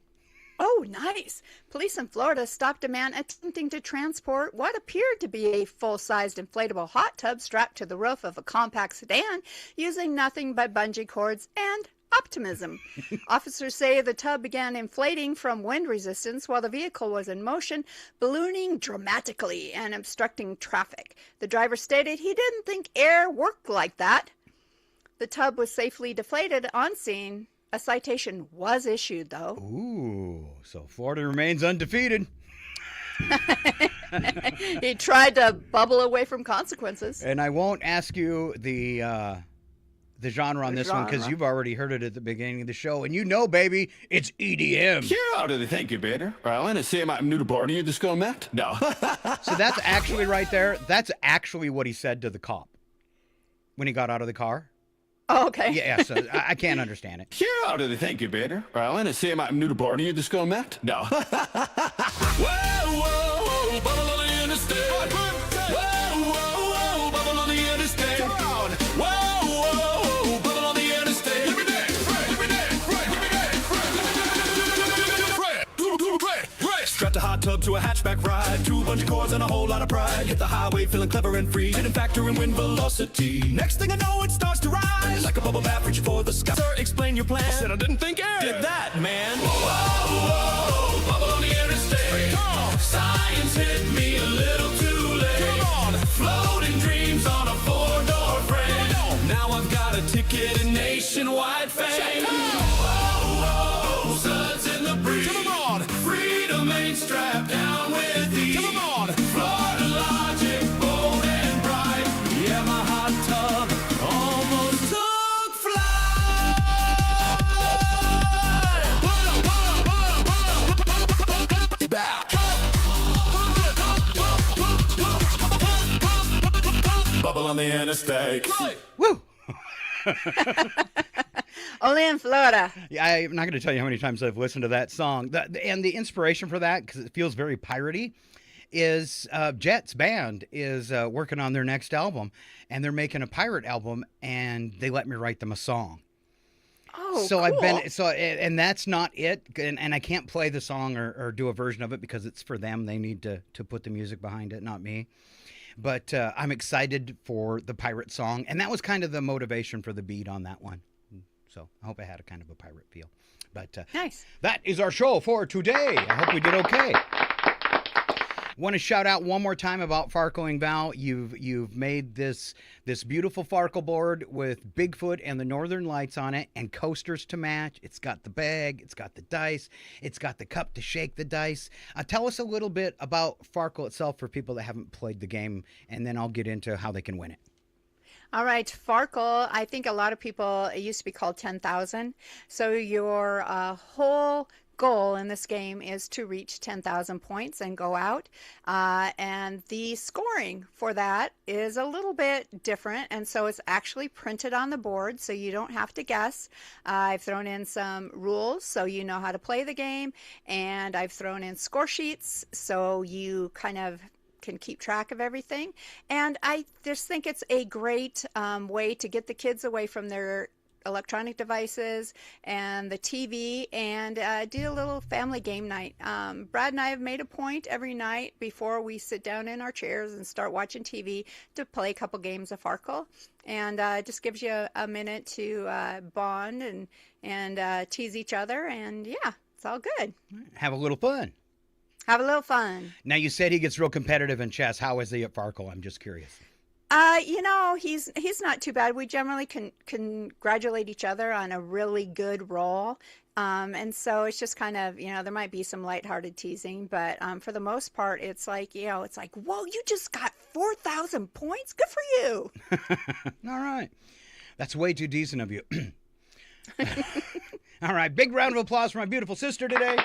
Oh, nice. Police in Florida stopped a man attempting to transport what appeared to be a full-sized inflatable hot tub strapped to the roof of a compact sedan using nothing but bungee cords and optimism. Officers say the tub began inflating from wind resistance while the vehicle was in motion, ballooning dramatically and obstructing traffic. The driver stated he didn't think air worked like that. The tub was safely deflated on scene. A citation was issued, though. Ooh, so Florida remains undefeated. He tried to bubble away from consequences. And I won't ask you the genre on this one because you've already heard it at the beginning of the show. And baby, it's EDM. Ja, det tänker beter. Well, and ser man nu borde ju disco met. No. So that's actually right there. That's actually what he said to the cop when he got out of the car. Oh, okay. Yeah, so I can't understand it. Ja, det tänker beter. Well, and ser man nu borde ju disco met. No. Whoa, whoa, bubble on the interstate. Whoa, whoa, bubble on the interstate. Come on. Whoa, bubble on the interstate. Give me that, give me that, Strapped a hot tub to a hatchback ride. 2 bungee cords and a whole lot of pride. Hit the highway feeling clever and free. Didn't factor in wind velocity. Next thing I know, it starts to rise. Like a bubble bath reaching for the sky. Sir, explain your plan. I said I didn't think air did that, man. Whoa, bubble on the interstate. Come on. Science hit me a little too late. Come on. Floating dreams on a 4-door frame. Now I've got a ticket in nationwide fame. Whoa, suds in the breeze. Come on. Freedom ain't strapped down with ease. Come on. Florida logic, bold and bright. Yeah, my hot tub almost took flight. Back. trouble on the interstate. Woo! Only in Florida. Yeah, I'm not going to tell you how many times I've listened to that song. And the inspiration for that, because it feels very piratey, is Jet's band is working on their next album, and they're making a pirate album, and they let me write them a song. Oh, so cool. And that's not it, and I can't play the song or do a version of it because it's for them. They need to put the music behind it, not me. But I'm excited for the pirate song, and that was kind of the motivation for the beat on that one. So I hope I had a kind of a pirate feel. But nice. That is our show for today. I hope we did okay. Want to shout out one more time about Farkling Val. You've made this beautiful Farkle board with Bigfoot and the Northern Lights on it and coasters to match. It's got the bag, it's got the dice, it's got the cup to shake the dice. Tell us a little bit about Farkle itself for people that haven't played the game, and then I'll get into how they can win it. All right, Farkle, I think a lot of people, it used to be called 10,000. So your whole goal in this game is to reach 10,000 points and go out. And the scoring for that is a little bit different. And so it's actually printed on the board, so you don't have to guess. I've thrown in some rules so you know how to play the game. And I've thrown in score sheets so you kind of can keep track of everything. And I just think it's a great way to get the kids away from their electronic devices and the TV and do a little family game night. Brad and I have made a point every night before we sit down in our chairs and start watching TV to play a couple games of Farkle. And it just gives you a minute to bond and tease each other. And yeah, it's all good. Have a little fun. Have a little fun. Now, you said he gets real competitive in chess. How is he at Farkle? I'm just curious. He's not too bad. We generally congratulate each other on a really good roll. And so it's just kind of, there might be some lighthearted teasing, but for the most part, it's like, whoa, you just got 4,000 points. Good for you. All right. That's way too decent of you. All right. Big round of applause for my beautiful sister today.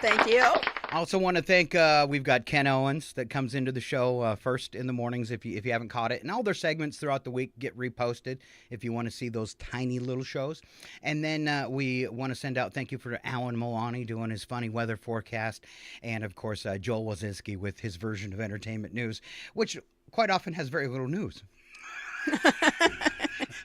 Thank you. I also want to thank, we've got Ken Owens that comes into the show first in the mornings if you haven't caught it. And all their segments throughout the week get reposted if you want to see those tiny little shows. And then we want to send out thank you for Alan Melani doing his funny weather forecast. And, of course, Joel Wulzynski with his version of entertainment news, which quite often has very little news.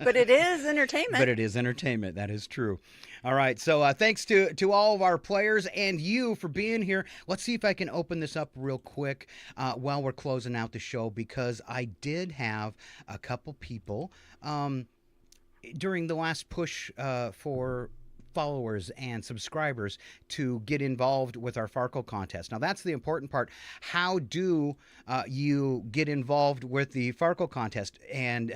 But it is entertainment. But it is entertainment. That is true. All right. So thanks to all of our players and you for being here. Let's see if I can open this up real quick while we're closing out the show, because I did have a couple people during the last push for followers and subscribers to get involved with our Farkle contest. Now, that's the important part. How do you get involved with the Farkle contest and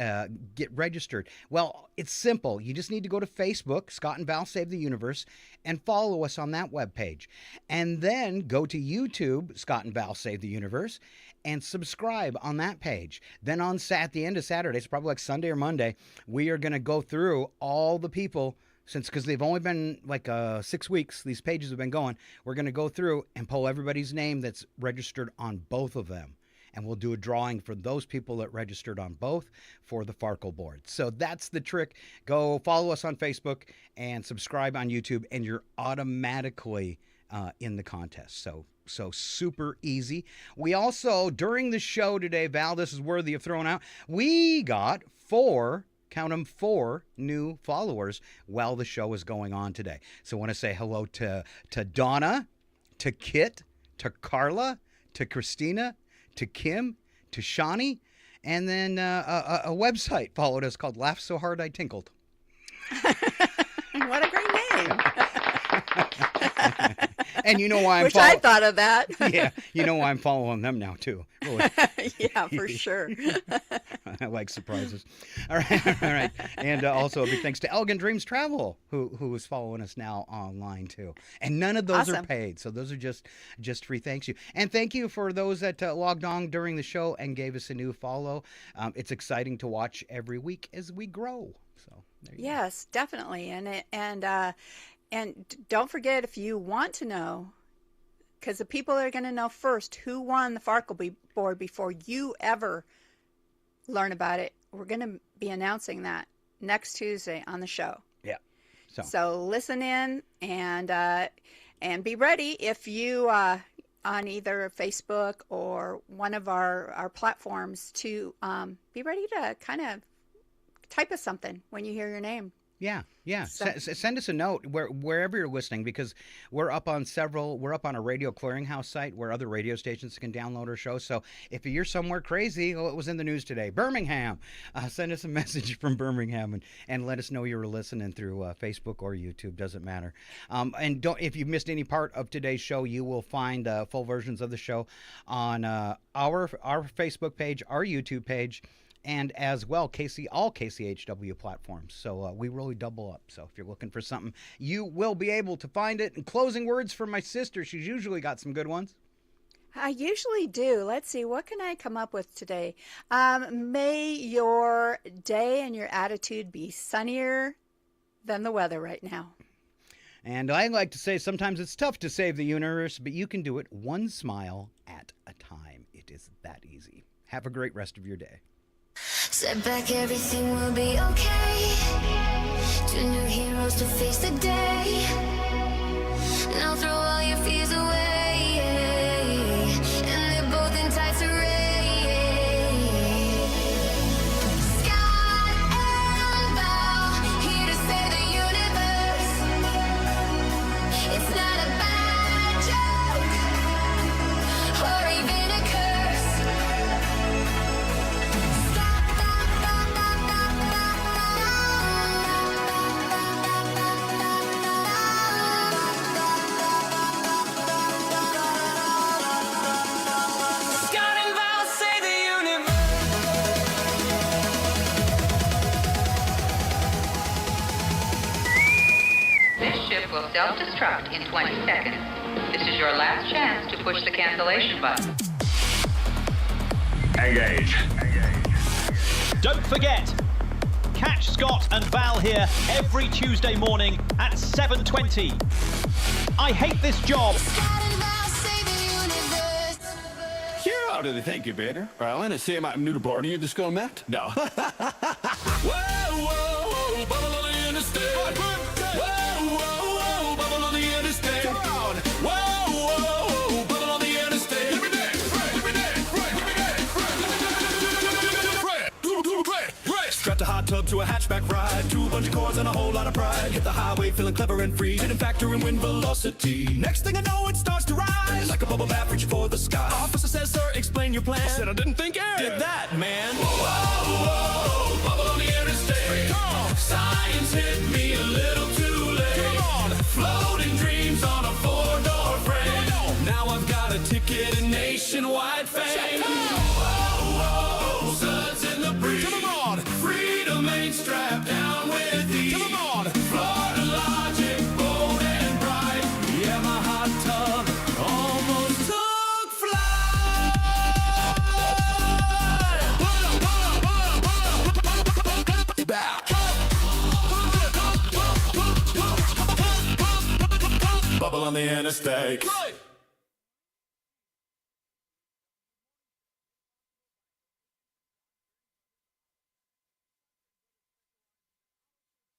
get registered? Well, it's simple. You just need to go to Facebook, Scott and Val Save the Universe, and follow us on that webpage. And then go to YouTube, Scott and Val Save the Universe, and subscribe on that page. Then at the end of Saturday, it's probably like Sunday or Monday, we are going to go through all the people. Because they've only been like 6 weeks, these pages have been going, we're going to go through and pull everybody's name that's registered on both of them. And we'll do a drawing for those people that registered on both for the Farkle board. So that's the trick. Go follow us on Facebook and subscribe on YouTube, and you're automatically in the contest. So super easy. We also, during the show today, Val, this is worthy of throwing out, we got 4 new followers while the show is going on today. So I want to say hello to Donna, to Kit, to Carla, to Christina, to Kim, to Shawnee, and then a website followed us called Laugh So Hard I Tinkled. What a great name. And you know why Wish I thought of that. Yeah, you know why I'm following them now, too. Really. Yeah, for sure. I like surprises. All right. And also a big thanks to Elgin Dreams Travel, who is following us now online, too. And none of those are paid, so those are just free thanks you. And thank you for those that logged on during the show and gave us a new follow. It's exciting to watch every week as we grow. So there you go. Definitely. And don't forget, if you want to know, because the people are going to know first who won the Farkle board before you ever learn about it, we're going to be announcing that next Tuesday on the show. Yeah. So listen in and be ready if you on either Facebook or one of our platforms to be ready to kind of type us something when you hear your name. Yeah. So- Send us a note wherever you're listening, because we're up on a radio clearinghouse site where other radio stations can download our show. So if you're somewhere crazy, it was in the news today, Birmingham, send us a message from Birmingham and let us know you were listening through Facebook or YouTube. Doesn't matter. And if you missed any part of today's show, you will find full versions of the show on our Facebook page, our YouTube page, and as well all KCHW platforms. So we really double up. So if you're looking for something, you will be able to find it. And closing words from my sister. She's usually got some good ones. I usually do. Let's see, what can I come up with today? May your day and your attitude be sunnier than the weather right now. And I like to say sometimes it's tough to save the universe, but you can do it one smile at a time. It is that easy. Have a great rest of your day. Step back, everything will be okay. Two new heroes to face the day. Now throw all your fears away. And they're both in tights array. Scott and Val, here to save the universe. It's not a bad joke or even a curse. Scott and Val save the This ship will self-destruct in 20 seconds. This is your last chance to push the cancellation button. Engage. Don't forget, catch Scott and Val here every Tuesday morning at 7:20. I hate this job. Ja, dat denk je beter. Wel, en dan zie je maar nu de borden hier dus komen met. Nou. Whoa, whoa, bubble on the interstate. Whoa, whoa, bubble on the interstate. Come on. Whoa, whoa, bubble on the interstate. Let me dance, let me dance, let me dance. Strapped a hot tub to a hatchback ride. 2 bunch of cords and a whole lot of pride. Hit the highway feeling clever and free. Didn't factor in wind velocity. Next thing I know, it starts to rise. Like a bubble bath reaching for the sky. Officer says, sir, explain your plan. I said I didn't think air did that, man. Whoa, whoa, bubble on the interstate. Come on. Science hit me a little too late. Come on. Floating dreams on a 4-door frame. Now I've got a ticket and nationwide fame. Whoa, whoa, suds in the breeze. Come on. Freedom ain't strapped down with ease. Come on. Florida logic, bold and bright. Yeah, my hot tub almost took flight. Bubble on the interstate.